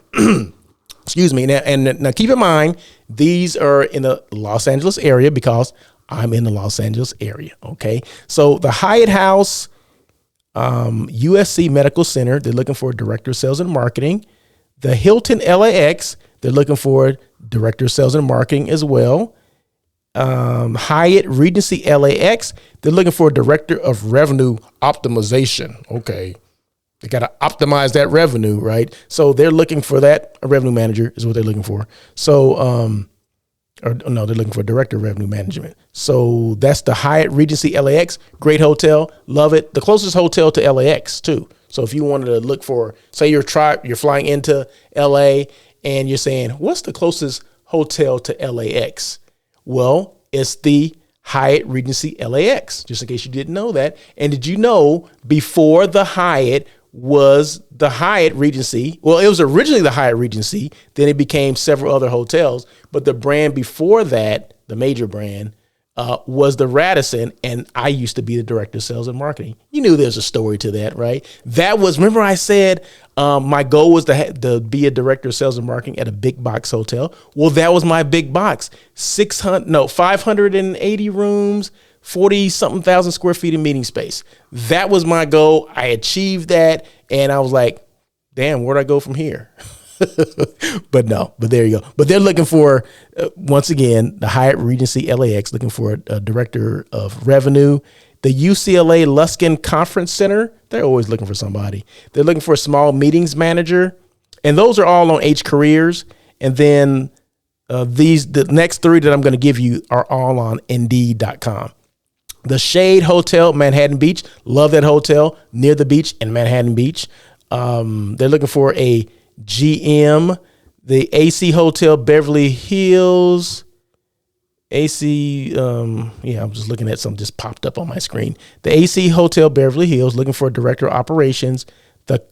Excuse me. Now keep in mind, these are in the Los Angeles area, because I'm in the Los Angeles area. Okay. So the Hyatt House, USC Medical Center, they're looking for a director of sales and marketing. The Hilton LAX, they're looking for a director of sales and marketing as well. Hyatt Regency LAX, they're looking for a director of revenue optimization. Okay. They got to optimize that revenue, right? So they're looking for that. A revenue manager is what they're looking for. So, they're looking for director of revenue management. So that's the Hyatt Regency LAX. Great hotel. Love it. The closest hotel to LAX too. So if you wanted to look for, say you're flying into LA and you're saying, what's the closest hotel to LAX? Well, it's the Hyatt Regency LAX, just in case you didn't know that. And did you know before the Hyatt was the Hyatt Regency? Well, it was originally the Hyatt Regency. Then it became several other hotels. But the brand before that, the major brand, was the Radisson. And I used to be the director of sales and marketing. You knew there's a story to that, right? That was, remember I said my goal was to be a director of sales and marketing at a big box hotel. Well, that was my big box. 580 rooms, 40 something thousand square feet of meeting space. That was my goal. I achieved that. And I was like, damn, where'd I go from here? But there you go. But they're looking for, once again, the Hyatt Regency LAX, looking for a director of revenue. The UCLA Luskin Conference Center, they're always looking for somebody. They're looking for a small meetings manager. And those are all on H Careers. And then the next three that I'm going to give you are all on Indeed.com. The Shade Hotel, Manhattan Beach. Love that hotel near the beach in Manhattan Beach. They're looking for a GM. The AC Hotel, Beverly Hills. AC, I'm just looking at something just popped up on my screen. The AC Hotel, Beverly Hills, looking for a director of operations. The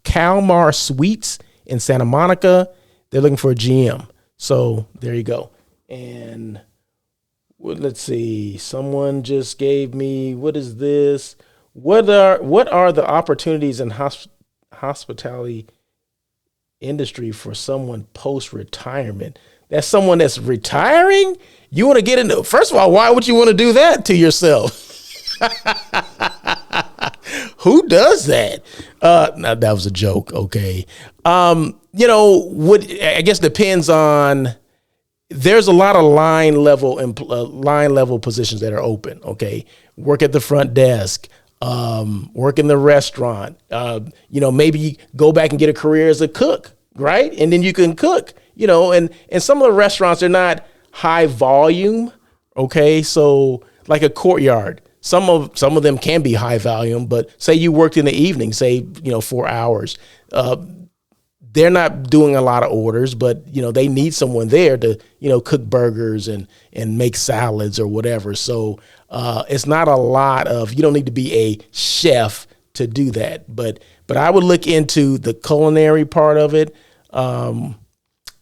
Kalmar Suites in Santa Monica, they're looking for a GM. So there you go. And let's see. Someone just gave me, what is this? What are the opportunities in hospitality industry for someone post-retirement? That's someone that's retiring? You want to get into, first of all, why would you want to do that to yourself? Who does that? No, that was a joke. Okay. What I guess depends on, there's a lot of line level positions that are open. Okay. Work at the front desk, work in the restaurant, maybe go back and get a career as a cook. Right. And then you can cook, and some of the restaurants are not high volume. Okay. So like a Courtyard, some of them can be high volume, but say you worked in the evening, say, 4 hours, they're not doing a lot of orders, but they need someone there to, cook burgers and make salads or whatever. So it's not a lot of, you don't need to be a chef to do that. But I would look into the culinary part of it. And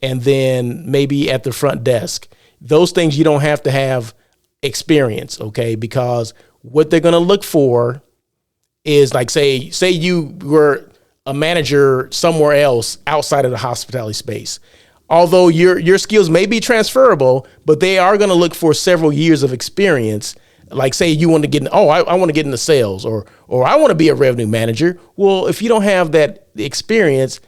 then maybe at the front desk, those things you don't have to have experience. Okay. Because what they're going to look for is like, say you were a manager somewhere else outside of the hospitality space. Although your skills may be transferable, but they are going to look for several years of experience Like say you want to get in, I want to get into sales or I want to be a revenue manager. Well, if you don't have that experience,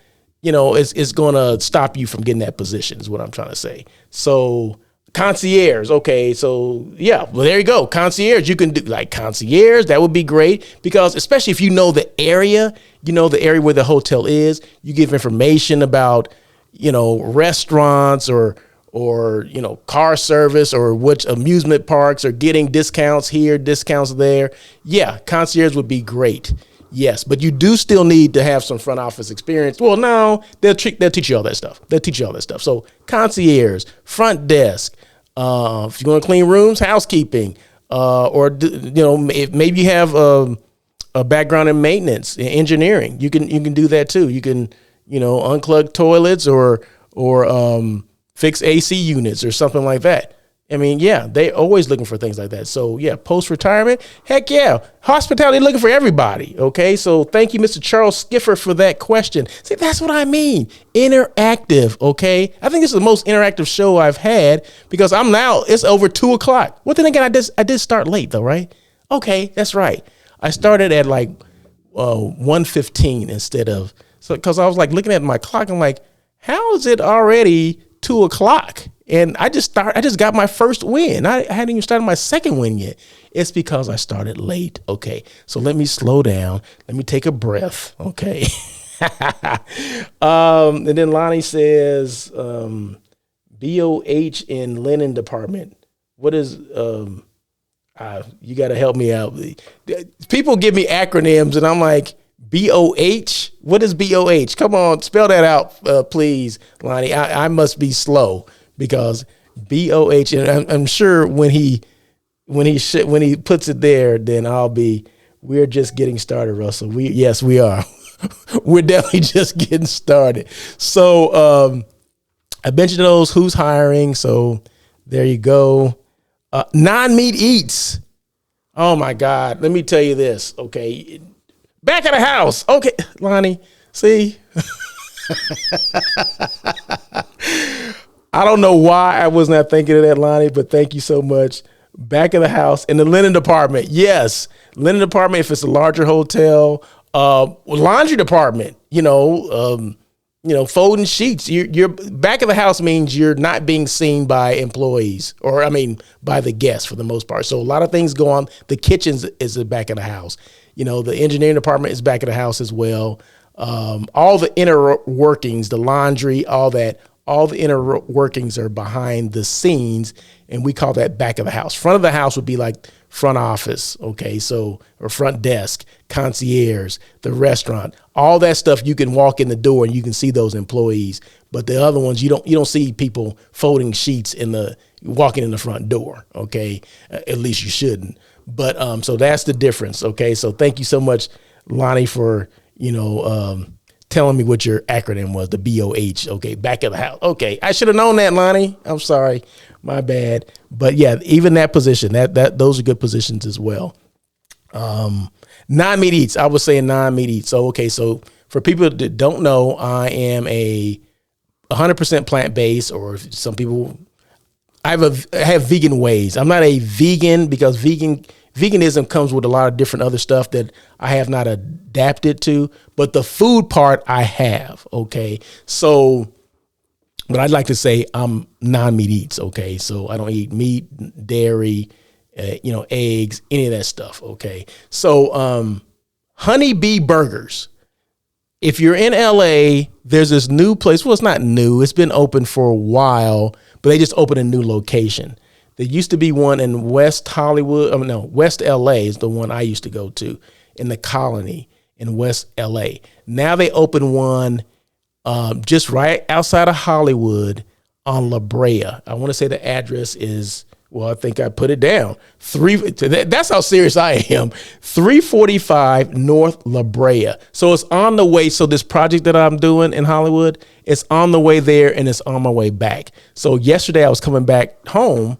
it's going to stop you from getting that position is what I'm trying to say. So concierge. Okay. So yeah, well, there you go. Concierge. You can do like concierge. That would be great because especially if you know the area where the hotel is, you give information about, restaurants or car service or which amusement parks are getting discounts here, discounts there. Yeah. Concierge would be great. Yes. But you do still need to have some front office experience. Well, no, they'll teach you all that stuff. So concierge, front desk, if you want to clean rooms, housekeeping, or if maybe you have a background in maintenance, in engineering, you can do that too. You can unplug toilets or fix AC units or something like that. I mean, yeah, they're always looking for things like that. So yeah, post-retirement, heck yeah, hospitality looking for everybody. Okay, so thank you, Mr. Charles Skiffer, for that question. See, that's what I mean, interactive. Okay, I think this is the most interactive show I've had because it's over 2:00. Well, then again, I did start late though, right? Okay, that's right. I started at like 1:15 instead of because I was like looking at my clock. I'm like, how is it already 2:00? And I just got my first win. I hadn't even started my second win yet. It's because I started late. Okay. So let me slow down. Let me take a breath. Okay. And then Lonnie says, BOH in linen department. What is, you got to help me out. People give me acronyms and I'm like, BOH? What is BOH? Come on, spell that out, please, Lonnie. I must be slow. Because BOH, and I'm sure when he puts it there, then we're just getting started, Russell. Yes, we are. We're definitely just getting started. So I mentioned those who's hiring. So there you go. Non-meat eats. Oh my God. Let me tell you this. Okay. Back of the house. Okay. Lonnie, see? I don't know why I was not thinking of that, Lonnie, but thank you so much. Back of the house in the linen department. Yes. Linen department, if it's a larger hotel, laundry department, folding sheets. Your back of the house means you're not being seen by employees by the guests for the most part. So a lot of things go on. The kitchen is the back of the house. The engineering department is back of the house as well. All the inner workings, the laundry, all that. All the inner workings are behind the scenes, and we call that back of the house. Front of the house would be like front office, okay, or front desk, concierge, the restaurant, all that stuff. You can walk in the door and you can see those employees, but the other ones you don't see people folding sheets walking in the front door, okay? At least you shouldn't. But so that's the difference, okay? So thank you so much, Lonnie, for telling me what your acronym was, the BOH. Okay, back of the house. Okay, I should have known that, Lonnie. I'm sorry, my bad. But yeah, even that position, those are good positions as well. Non-meat eats. I was saying non-meat eats. So okay, so for people that don't know, I am a 100% plant-based, or some people, I have vegan ways. I'm not a vegan because veganism comes with a lot of different other stuff that I have not adapted to, but the food part I have. Okay. So, but I'd like to say I'm non-meat eats. Okay. So I don't eat meat, dairy, eggs, any of that stuff. Okay. So, Honey Bee Burgers. If you're in LA, there's this new place. Well, it's not new. It's been open for a while, but they just opened a new location. There used to be one in West LA is the one I used to go to, in the Colony in West LA. Now they open one just right outside of Hollywood on La Brea. I want to say the address is, well, I think I put it down. That's how serious I am. 345 North La Brea. So it's on the way. So this project that I'm doing in Hollywood, it's on the way there and it's on my way back. So yesterday I was coming back home,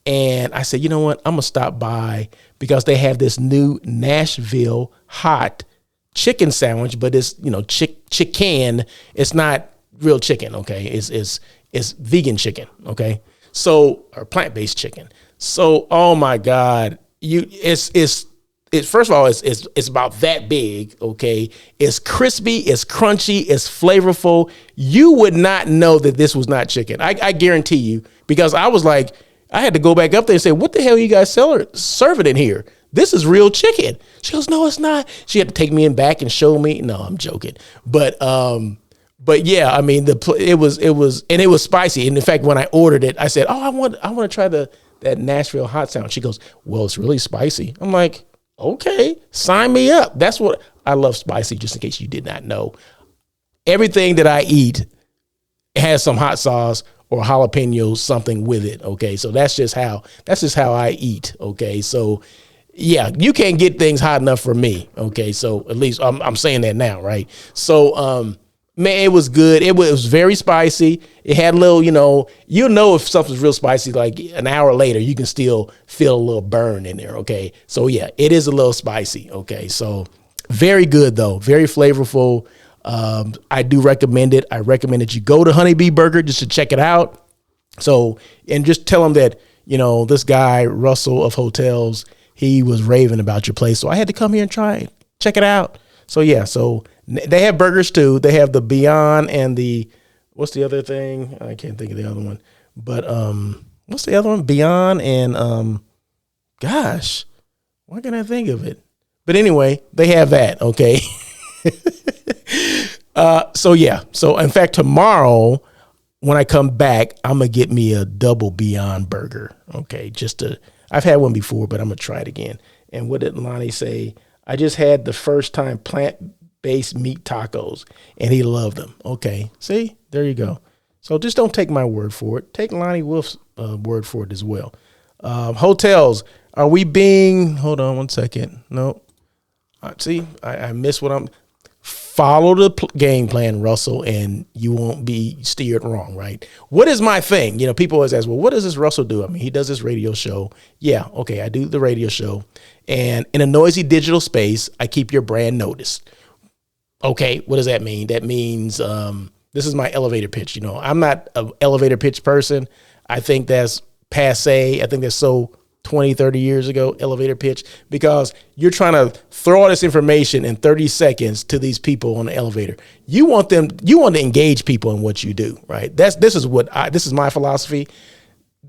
and I said, you know what? I'm going to stop by because they have this new Nashville hot chicken sandwich, but it's, chicken. It's not real chicken, okay? It's vegan chicken, okay? So, or plant-based chicken. So, oh my God, First of all, it's about that big. Okay, it's crispy, it's crunchy, it's flavorful. You would not know that this was not chicken. I guarantee you, because I was like, I had to go back up there and say, what the hell you guys serving in here? This is real chicken. She goes, no, it's not. She had to take me in back and show me. No, I'm joking. But yeah, I mean, it was spicy. And in fact, when I ordered it, I said, oh, I want to try that Nashville hot sound. She goes, well, it's really spicy. I'm like, okay, sign me up. That's what I love, spicy, just in case you did not know. Everything that I eat has some hot sauce or jalapeno, something with it. Okay. So that's just how I eat. Okay. So yeah, you can't get things hot enough for me. Okay. So at least I'm saying that now. Right. So, man, it was good. It was very spicy. It had a little, if something's real spicy, like an hour later, you can still feel a little burn in there. Okay. So yeah, it is a little spicy. Okay. So very good though. Very flavorful. I do recommend it. I recommend that you go to Honeybee Burger just to check it out. So, and just tell them that, this guy, Russell of Hotels, he was raving about your place. So I had to come here and try it, check it out. So yeah, so they have burgers too. They have the Beyond and what's the other thing? I can't think of the other one, but, what's the other one? Beyond and, gosh, why can't I think of it? But anyway, they have that. Okay. So yeah. So in fact, tomorrow when I come back, I'm going to get me a double Beyond burger. Okay. I've had one before, but I'm going to try it again. And what did Lonnie say? I just had the first time plant-based meat tacos and he loved them. Okay. See, there you go. So just don't take my word for it. Take Lonnie Wolf's word for it as well. Hotels, are we hold on one second. No. See, I missed follow the game plan, Russell, and you won't be steered wrong, right? What is my thing? People always ask, well, what does this Russell do? I mean, he does this radio show. Yeah, okay, I do the radio show. And in a noisy digital space, I keep your brand noticed. Okay, what does that mean? That means this is my elevator pitch. I'm not an elevator pitch person. I think that's passe. I think that's so 20, 30 years ago, elevator pitch, because you're trying to throw all this information in 30 seconds to these people on the elevator. You want to engage people in what you do, right? This is my philosophy.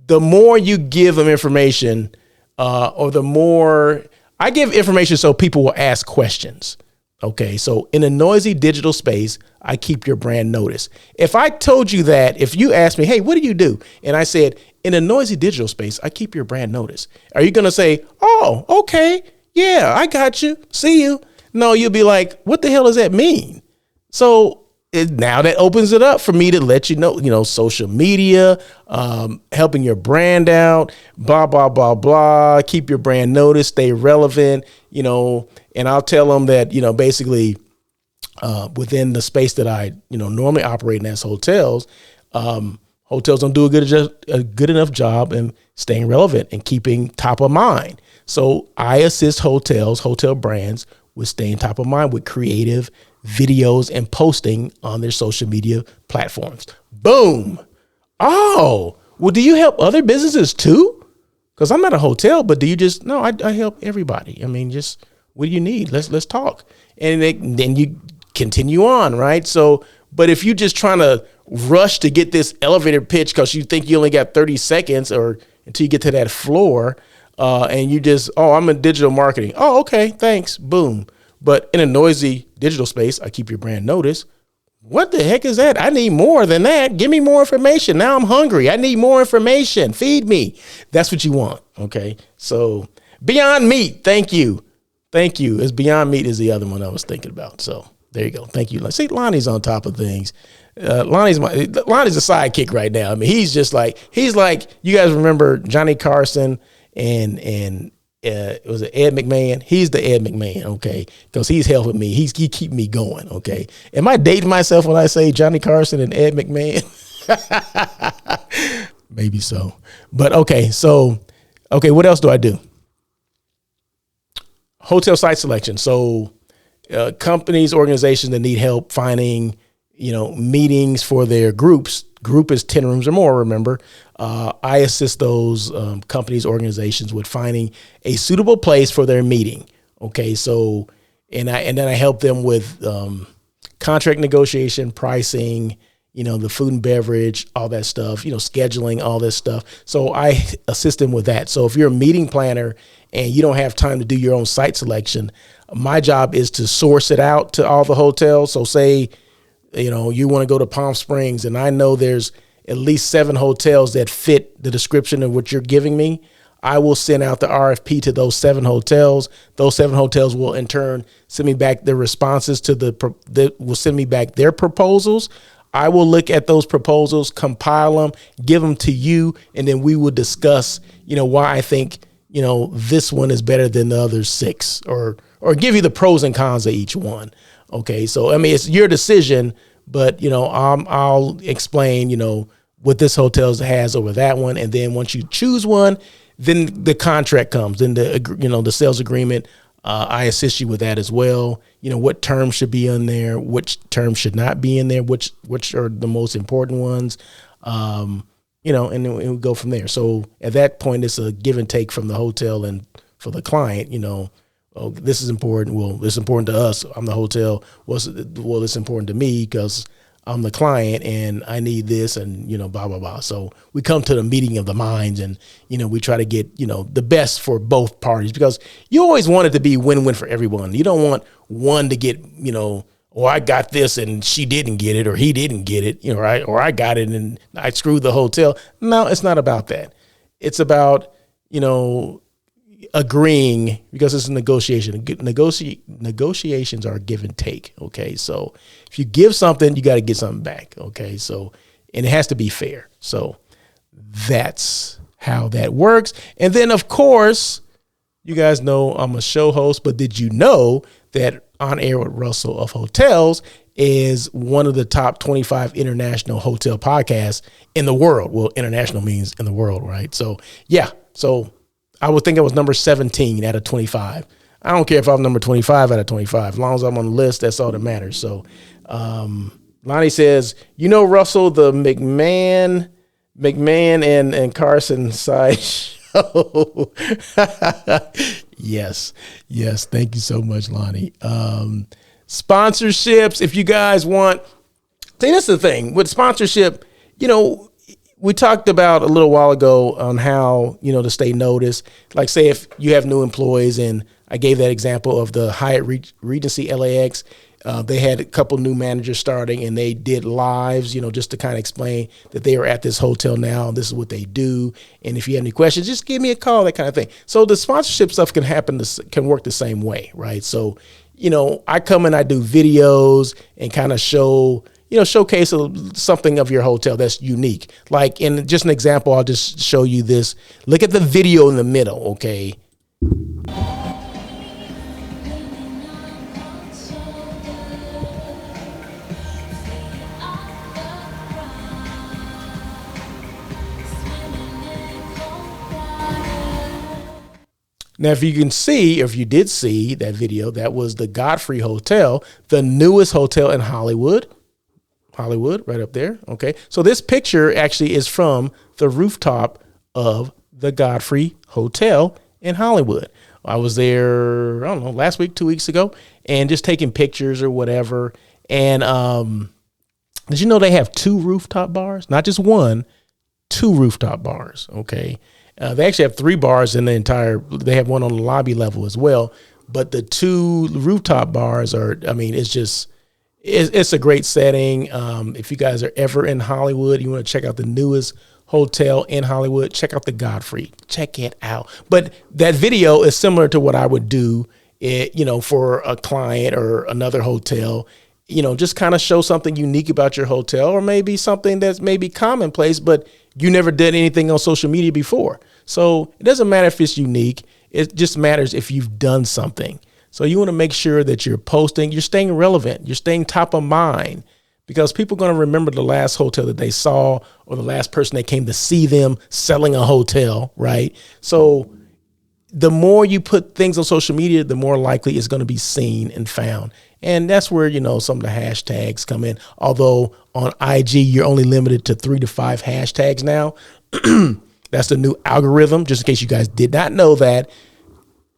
The more you give them information, or the more I give information so people will ask questions. Okay. So in a noisy digital space, I keep your brand noticed. If I told you that, if you asked me, hey, what do you do? And I said, in a noisy digital space, I keep your brand noticed. Are you going to say, oh, okay, yeah, I got you. See you. No, you'll be like, what the hell does that mean? So now that opens it up for me to let you know, social media, helping your brand out, blah, blah, blah, blah, keep your brand noticed, stay relevant, and I'll tell them that, basically within the space that I, normally operate in as hotels, hotels don't do a good enough job in staying relevant and keeping top of mind. So I assist hotels, hotel brands with staying top of mind with creative videos and posting on their social media platforms. Boom. Oh, well, do you help other businesses too? Because I'm not a hotel, but do you just, no, I help everybody. I mean, just what do you need? Let's talk. And then you continue on, right? So, but if you just trying to rush to get this elevator pitch because you think you only got 30 seconds or until you get to that floor, and you just, I'm in digital marketing. Oh, okay, thanks. Boom. But in a noisy digital space, I keep your brand noticed. What the heck is that? I need more than that. Give me more information. Now I'm hungry. I need more information. Feed me. That's what you want. Okay. So Beyond Meat. Thank you. Thank you. It's Beyond Meat is the other one I was thinking about. So there you go. Thank you. See, Lonnie's on top of things. Lonnie's a sidekick right now. I mean, he's like, you guys remember Johnny Carson and was it Ed McMahon? He's the Ed McMahon, okay? Because he's helping me. He keep me going, okay? Am I dating myself when I say Johnny Carson and Ed McMahon? Maybe so. But okay, what else do I do? Hotel site selection. So companies, organizations that need help finding, meetings for their groups. Group is 10 rooms or more, remember. I assist those companies, organizations with finding a suitable place for their meeting. Okay, so and then I help them with contract negotiation, pricing, the food and beverage, all that stuff, scheduling, all this stuff. So I assist them with that. So if you're a meeting planner and you don't have time to do your own site selection, my job is to source it out to all the hotels. So say, you want to go to Palm Springs and I know there's at least 7 hotels that fit the description of what you're giving me. I will send out the RFP to those 7 hotels. Those 7 hotels will in turn send me back their responses will send me back their proposals. I will look at those proposals, compile them, give them to you, and then we will discuss, why I think, this one is better than the other 6, or give you the pros and cons of each one. Okay, so it's your decision, but I'll explain, what this hotel has over that one, and then once you choose one, then the contract comes, then the sales agreement. I assist you with that as well. What terms should be in there, which terms should not be in there, which are the most important ones, and then we go from there. So at that point, it's a give and take from the hotel and for the client. Oh, this is important. Well, it's important to us. I'm the hotel. Well, it's important to me because I'm the client and I need this and, blah, blah, blah. So we come to the meeting of the minds and, we try to get, the best for both parties because you always want it to be win-win for everyone. You don't want one to get, I got this and she didn't get it or he didn't get it, right? Or I got it and I screwed the hotel. No, it's not about that. It's about, agreeing because it's a negotiation. Negotiations are give and take. Okay. So if you give something, you got to get something back. Okay. So, and it has to be fair. So that's how that works. And then of course, you guys know I'm a show host, but did you know that On Air with Russell of Hotels is one of the top 25 international hotel podcasts in the world? Well, international means in the world, right? So yeah. So I would think I was number 17 out of 25. I don't care if I'm number 25 out of 25. As long as I'm on the list, that's all that matters. So Lonnie says, Russell, the McMahon and Carson side show. Yes. Thank you so much, Lonnie. Sponsorships, if you guys want. See, that's the thing with sponsorship, we talked about a little while ago on how, to stay noticed. Like say if you have new employees, and I gave that example of the Hyatt Regency LAX, they had a couple new managers starting and they did lives, just to kind of explain that they are at this hotel now and this is what they do. And if you have any questions, just give me a call, that kind of thing. So the sponsorship stuff can work the same way, right? So, I come and I do videos and kind of showcase something of your hotel that's unique. Like in just an example, I'll just show you this. Look at the video in the middle, okay? Now, if you can see, or if you did see that video, that was the Godfrey Hotel, the newest hotel in Hollywood, right up there. Okay. So this picture actually is from the rooftop of the Godfrey Hotel in Hollywood. I was there, I don't know, last week, 2 weeks ago, and just taking pictures or whatever. And did you know they have 2 rooftop bars? Not just 1, 2 rooftop bars. Okay. They actually have 3 bars in they have one on the lobby level as well. But the 2 rooftop bars it's a great setting. If you guys are ever in Hollywood, you want to check out the newest hotel in Hollywood, check out the Godfrey. Check it out. But that video is similar to what I would do, for a client or another hotel. Just kind of show something unique about your hotel, or maybe something that's maybe commonplace, but you never did anything on social media before. So it doesn't matter if it's unique. It just matters if you've done something. So you want to make sure that you're posting, you're staying relevant, you're staying top of mind, because people are going to remember the last hotel that they saw or the last person that came to see them selling a hotel, right? So the more you put things on social media, the more likely it's going to be seen and found. And that's where, some of the hashtags come in. Although on IG, you're only limited to 3 to 5 hashtags now. That's the new algorithm. Just in case you guys did not know that,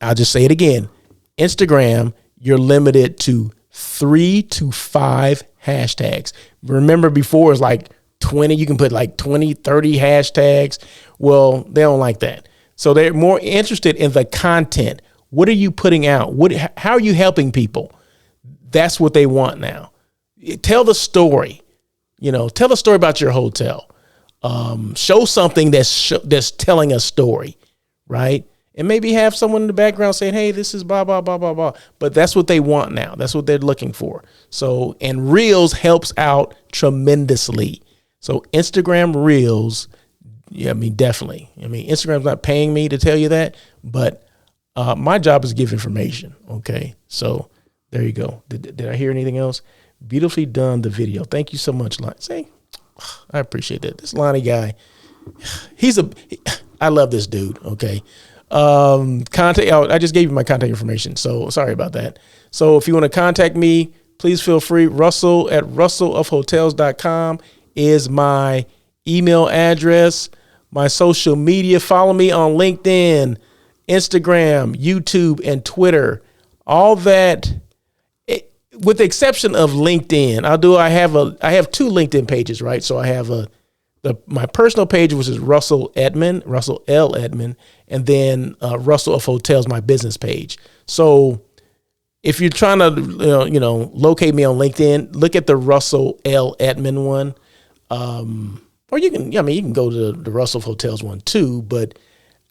I'll just say it again. Instagram, you're limited to 3 to 5 hashtags. Remember before it was like 20, you can put like 20, 30 hashtags. Well, they don't like that. So they're more interested in the content. What are you putting out? How are you helping people? That's what they want now. Tell the story. Tell the story about your hotel. Show something that's telling a story, right? And maybe have someone in the background saying, hey, this is blah, blah, blah, blah, blah. But that's what they want now. That's what they're looking for. So, and Reels helps out tremendously. So Instagram Reels, definitely. Instagram's not paying me to tell you that, but my job is to give information. Okay. So there you go. Did I hear anything else? Beautifully done, the video. Thank you so much, Lonnie. Say, I appreciate that. This Lonnie guy, I love this dude. Okay. Contact. I just gave you my contact information. So sorry about that. So if you want to contact me, please feel free. Russell at russellofhotels.com is my email address. My social media, follow me on LinkedIn, Instagram, YouTube, and Twitter. All that, with the exception of LinkedIn. I have 2 LinkedIn pages, right? So I have my personal page, which is Russell L. Edmond, and then Russell of Hotels, my business page. So if you're trying to locate me on LinkedIn, look at the Russell L. Edmond one. Or you can go to the Russell of Hotels one too, but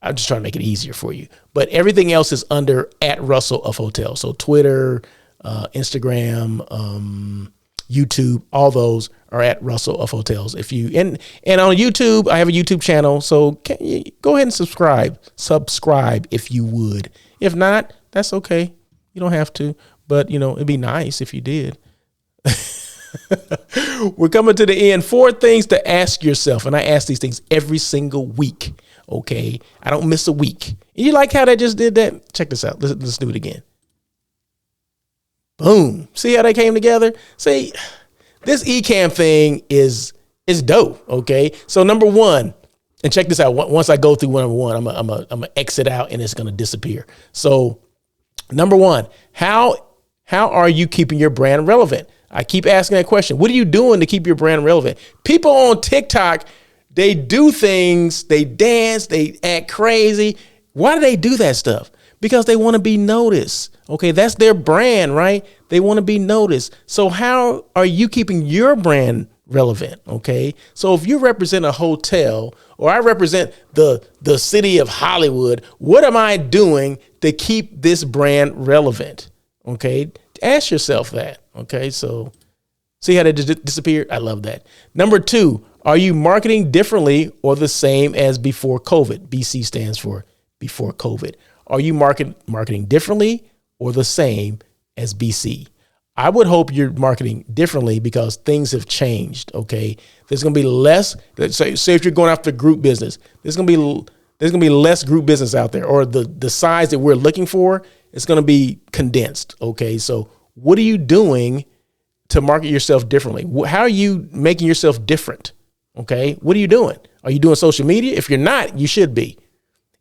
I'm just trying to make it easier for you. But everything else is under at Russell of Hotels. So Twitter, Instagram, YouTube, all those are at Russell of Hotels. If you and on YouTube, I have a YouTube channel, so go ahead and subscribe if you would. If not, that's okay. You don't have to, but it'd be nice if you did. We're coming to the end. 4 things to ask yourself, and I ask these things every single week. Okay, I don't miss a week. You like how they just did that? Check this out. Let's do it again. Boom. See how they came together? See, this Ecamm thing is dope. Okay. So number 1, and check this out. Once I go through number 1, I'm gonna exit out and it's gonna disappear. So number 1, how are you keeping your brand relevant? I keep asking that question. What are you doing to keep your brand relevant? People on TikTok, they do things, they dance, they act crazy. Why do they do that stuff? Because they want to be noticed. Okay, that's their brand, right? They want to be noticed. So how are you keeping your brand relevant? Okay, so if you represent a hotel, or I represent the city of Hollywood, what am I doing to keep this brand relevant? Okay, ask yourself that. Okay, so see how they disappeared? I love that. Number 2, are you marketing differently or the same as before COVID? BC stands for before COVID. Are you marketing differently or the same as BC? I would hope you're marketing differently because things have changed. Okay, there's going to be less. Say if you're going after group business, there's going to be less group business out there, or the size that we're looking for, it's going to be condensed. Okay, so what are you doing to market yourself differently? How are you making yourself different? Okay, what are you doing? Are you doing social media? If you're not, you should be.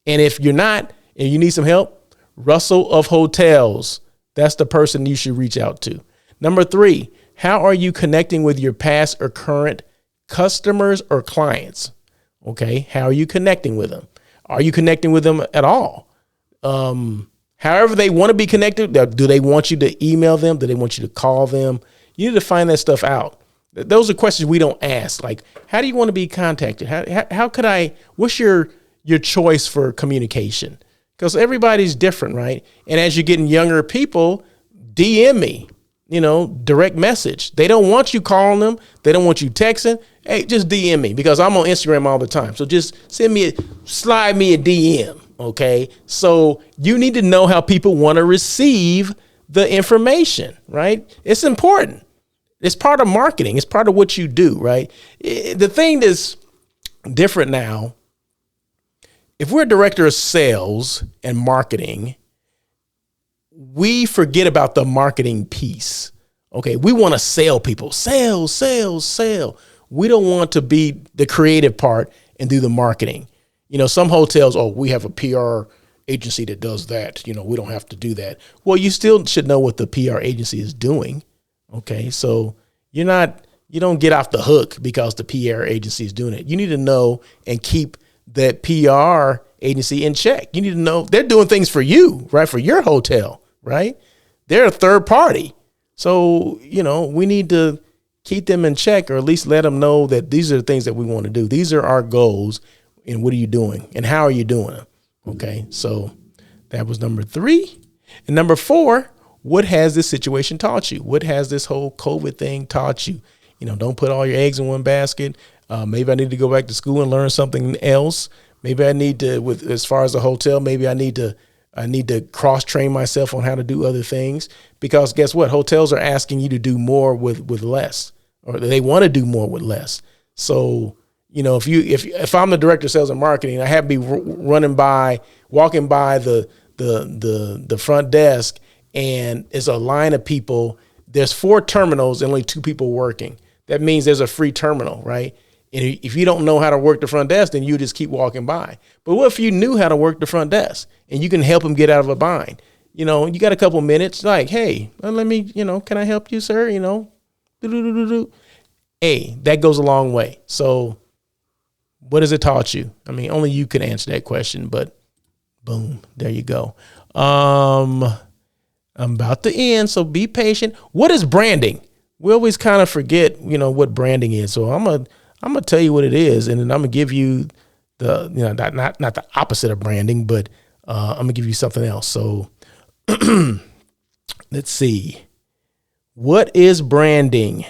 And if you're not, and you need some help, Russell of Hotels, that's the person you should reach out to. Number 3, how are you connecting with your past or current customers or clients? Okay, how are you connecting with them? Are you connecting with them at all? However they want to be connected, do they want you to email them? Do they want you to call them? You need to find that stuff out. Those are questions we don't ask. Like, how do you want to be contacted? How could I, what's your choice for communication? Because everybody's different, right? And as you're getting younger people, DM me, direct message. They don't want you calling them. They don't want you texting. Hey, just DM me because I'm on Instagram all the time. So just slide me a DM. Okay. So you need to know how people want to receive the information, right? It's important. It's part of marketing. It's part of what you do, right? The thing that's different now if we're a director of sales and marketing, we forget about the marketing piece. Okay, we want to sell people. Sell. We don't want to be the creative part and do the marketing. Some hotels, we have a PR agency that does that. We don't have to do that. Well, you still should know what the PR agency is doing. Okay, so you don't get off the hook because the PR agency is doing it. You need to know and keep that PR agency in check. You need to know they're doing things for you, right? For your hotel, right? They're a third party. So, we need to keep them in check, or at least let them know that these are the things that we want to do. These are our goals, and what are you doing and how are you doing them? Okay, so that was number 3. And number 4, what has this situation taught you? What has this whole COVID thing taught you? Don't put all your eggs in one basket. Maybe I need to go back to school and learn something else. Maybe I need to, as far as the hotel, maybe I need to cross-train myself on how to do other things, because guess what? Hotels are asking you to do more with less, or they want to do more with less. So, if I'm the director of sales and marketing, I have to be walking by the front desk, and it's a line of people. There's 4 terminals and only 2 people working. That means there's a free terminal, right? And if you don't know how to work the front desk, then you just keep walking by. But what if you knew how to work the front desk and you can help them get out of a bind? You got a couple minutes, like, hey, let me, can I help you, sir? Hey, that goes a long way. So what has it taught you? I mean, only you can answer that question, but boom, there you go. I'm about to end, so be patient. What is branding? We always kind of forget, what branding is. So I'm gonna tell you what it is, and then I'm gonna give you the, not the opposite of branding, but I'm gonna give you something else. So let's see. What is branding?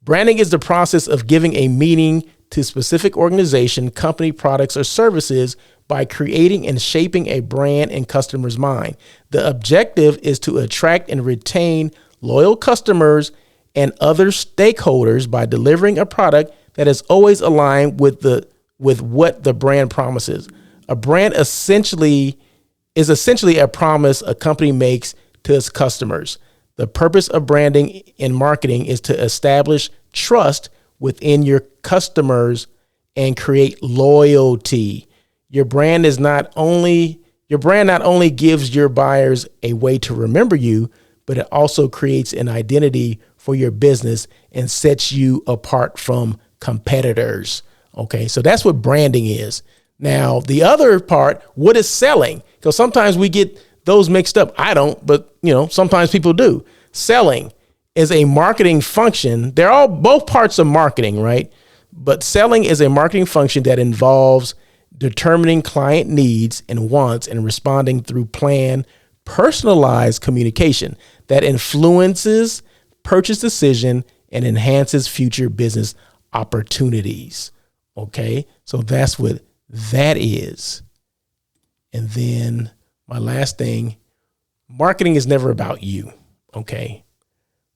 Branding is the process of giving a meaning to a specific organization, company, products, or services by creating and shaping a brand in customers' mind. The objective is to attract and retain loyal customers and other stakeholders by delivering a product that is always aligned with what the brand promises. A brand is essentially a promise a company makes to its customers. The purpose of branding in marketing is to establish trust within your customers and create loyalty. Your brand not only gives your buyers a way to remember you, but it also creates an identity for your business and sets you apart from competitors. Okay, so that's what branding is. Now, the other part, what is selling? Because sometimes we get those mixed up. I don't, but sometimes people do. Selling is a marketing function. They're all both parts of marketing, right? But selling is a marketing function that involves determining client needs and wants and responding through planned, personalized communication that influences purchase decision and enhances future business opportunities. Okay, so that's what that is. And then my last thing, marketing is never about you. Okay,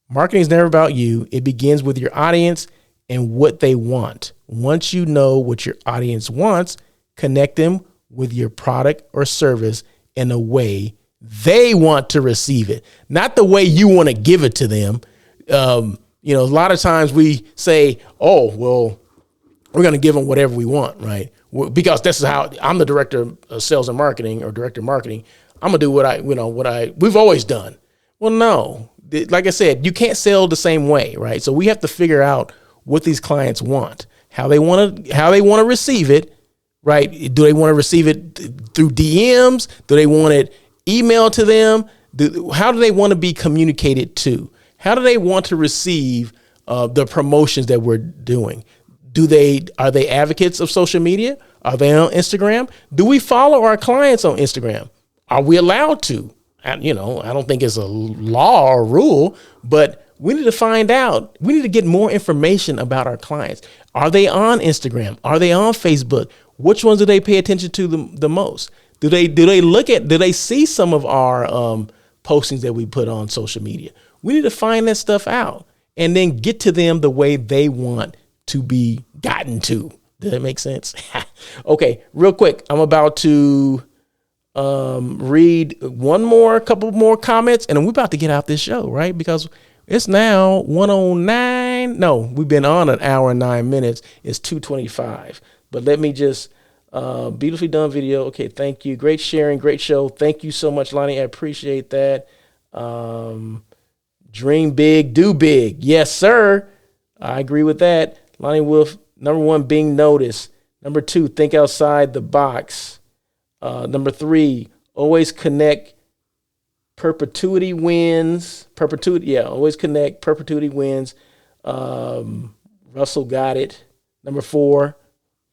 marketing is never about you. It begins with your audience and what they want. Once you know what your audience wants, connect them with your product or service in a way they want to receive it, not the way you want to give it to them. A lot of times we say, oh, well, we're going to give them whatever we want, right? Because this is how I'm the director of sales and marketing, or director of marketing. I'm going to do what we've always done. Well, no, like I said, you can't sell the same way, right? So we have to figure out what these clients want, how they want to receive it, right? Do they want to receive it through DMs? Do they want it emailed to them? How do they want to be communicated to? How do they want to receive the promotions that we're doing? Are they advocates of social media? Are they on Instagram? Do we follow our clients on Instagram? Are we allowed to? I don't think it's a law or rule, but we need to find out. We need to get more information about our clients. Are they on Instagram? Are they on Facebook? Which ones do they pay attention to the most? Do they see some of our postings that we put on social media? We need to find that stuff out and then get to them the way they want to be gotten to. Does that make sense? Okay, real quick. I'm about to read couple more comments, and then we're about to get out this show, right? Because it's now 1:09. No, we've been on an hour and 9 minutes. It's 2:25. But let me just beautifully done video. Okay, thank you. Great sharing, great show. Thank you so much, Lonnie. I appreciate that. Dream big, do big. Yes, sir. I agree with that. Lonnie Wolf, number 1, being noticed. Number 2, think outside the box. Number 3, always connect. Perpetuity wins. Always connect. Perpetuity wins. Russell got it. Number 4,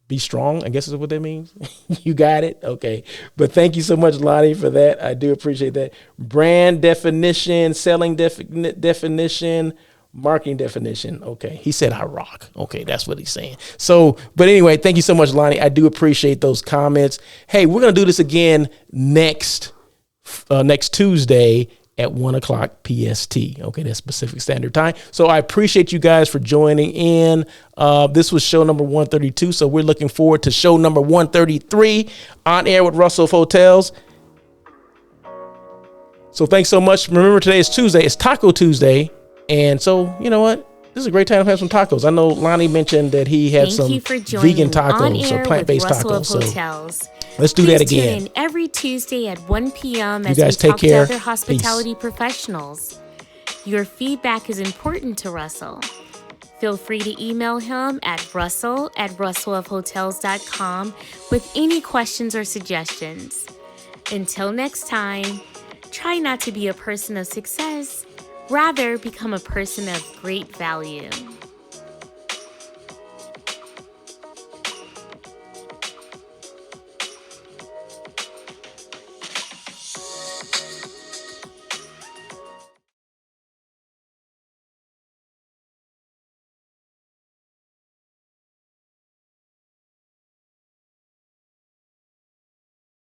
be strong, I guess is what that means. You got it? Okay. But thank you so much, Lonnie, for that. I do appreciate that. Brand definition, selling definition, marketing definition. Okay. He said I rock. Okay. That's what he's saying. So, but anyway, thank you so much, Lonnie. I do appreciate those comments. Hey, we're going to do this again next Tuesday at 1:00 PST. Okay, that's Pacific Standard Time. So I appreciate you guys for joining in. This was show number 132. So we're looking forward to show number 133 on air with Russell of Hotels. So thanks so much. Remember, today is Tuesday. It's Taco Tuesday. And so, you know what? This is a great time to have some tacos. I know Lonnie mentioned that he had some vegan tacos or plant-based tacos. So let's do that again.
Tune in every Tuesday at 1 p.m. as
you guys
we
take
talk
care.
to other hospitality professionals. Your feedback is important to Russell. Feel free to email him at russell@russellofhotels.com with any questions or suggestions. Until next time, try not to be a person of success. Rather, become a person of great value.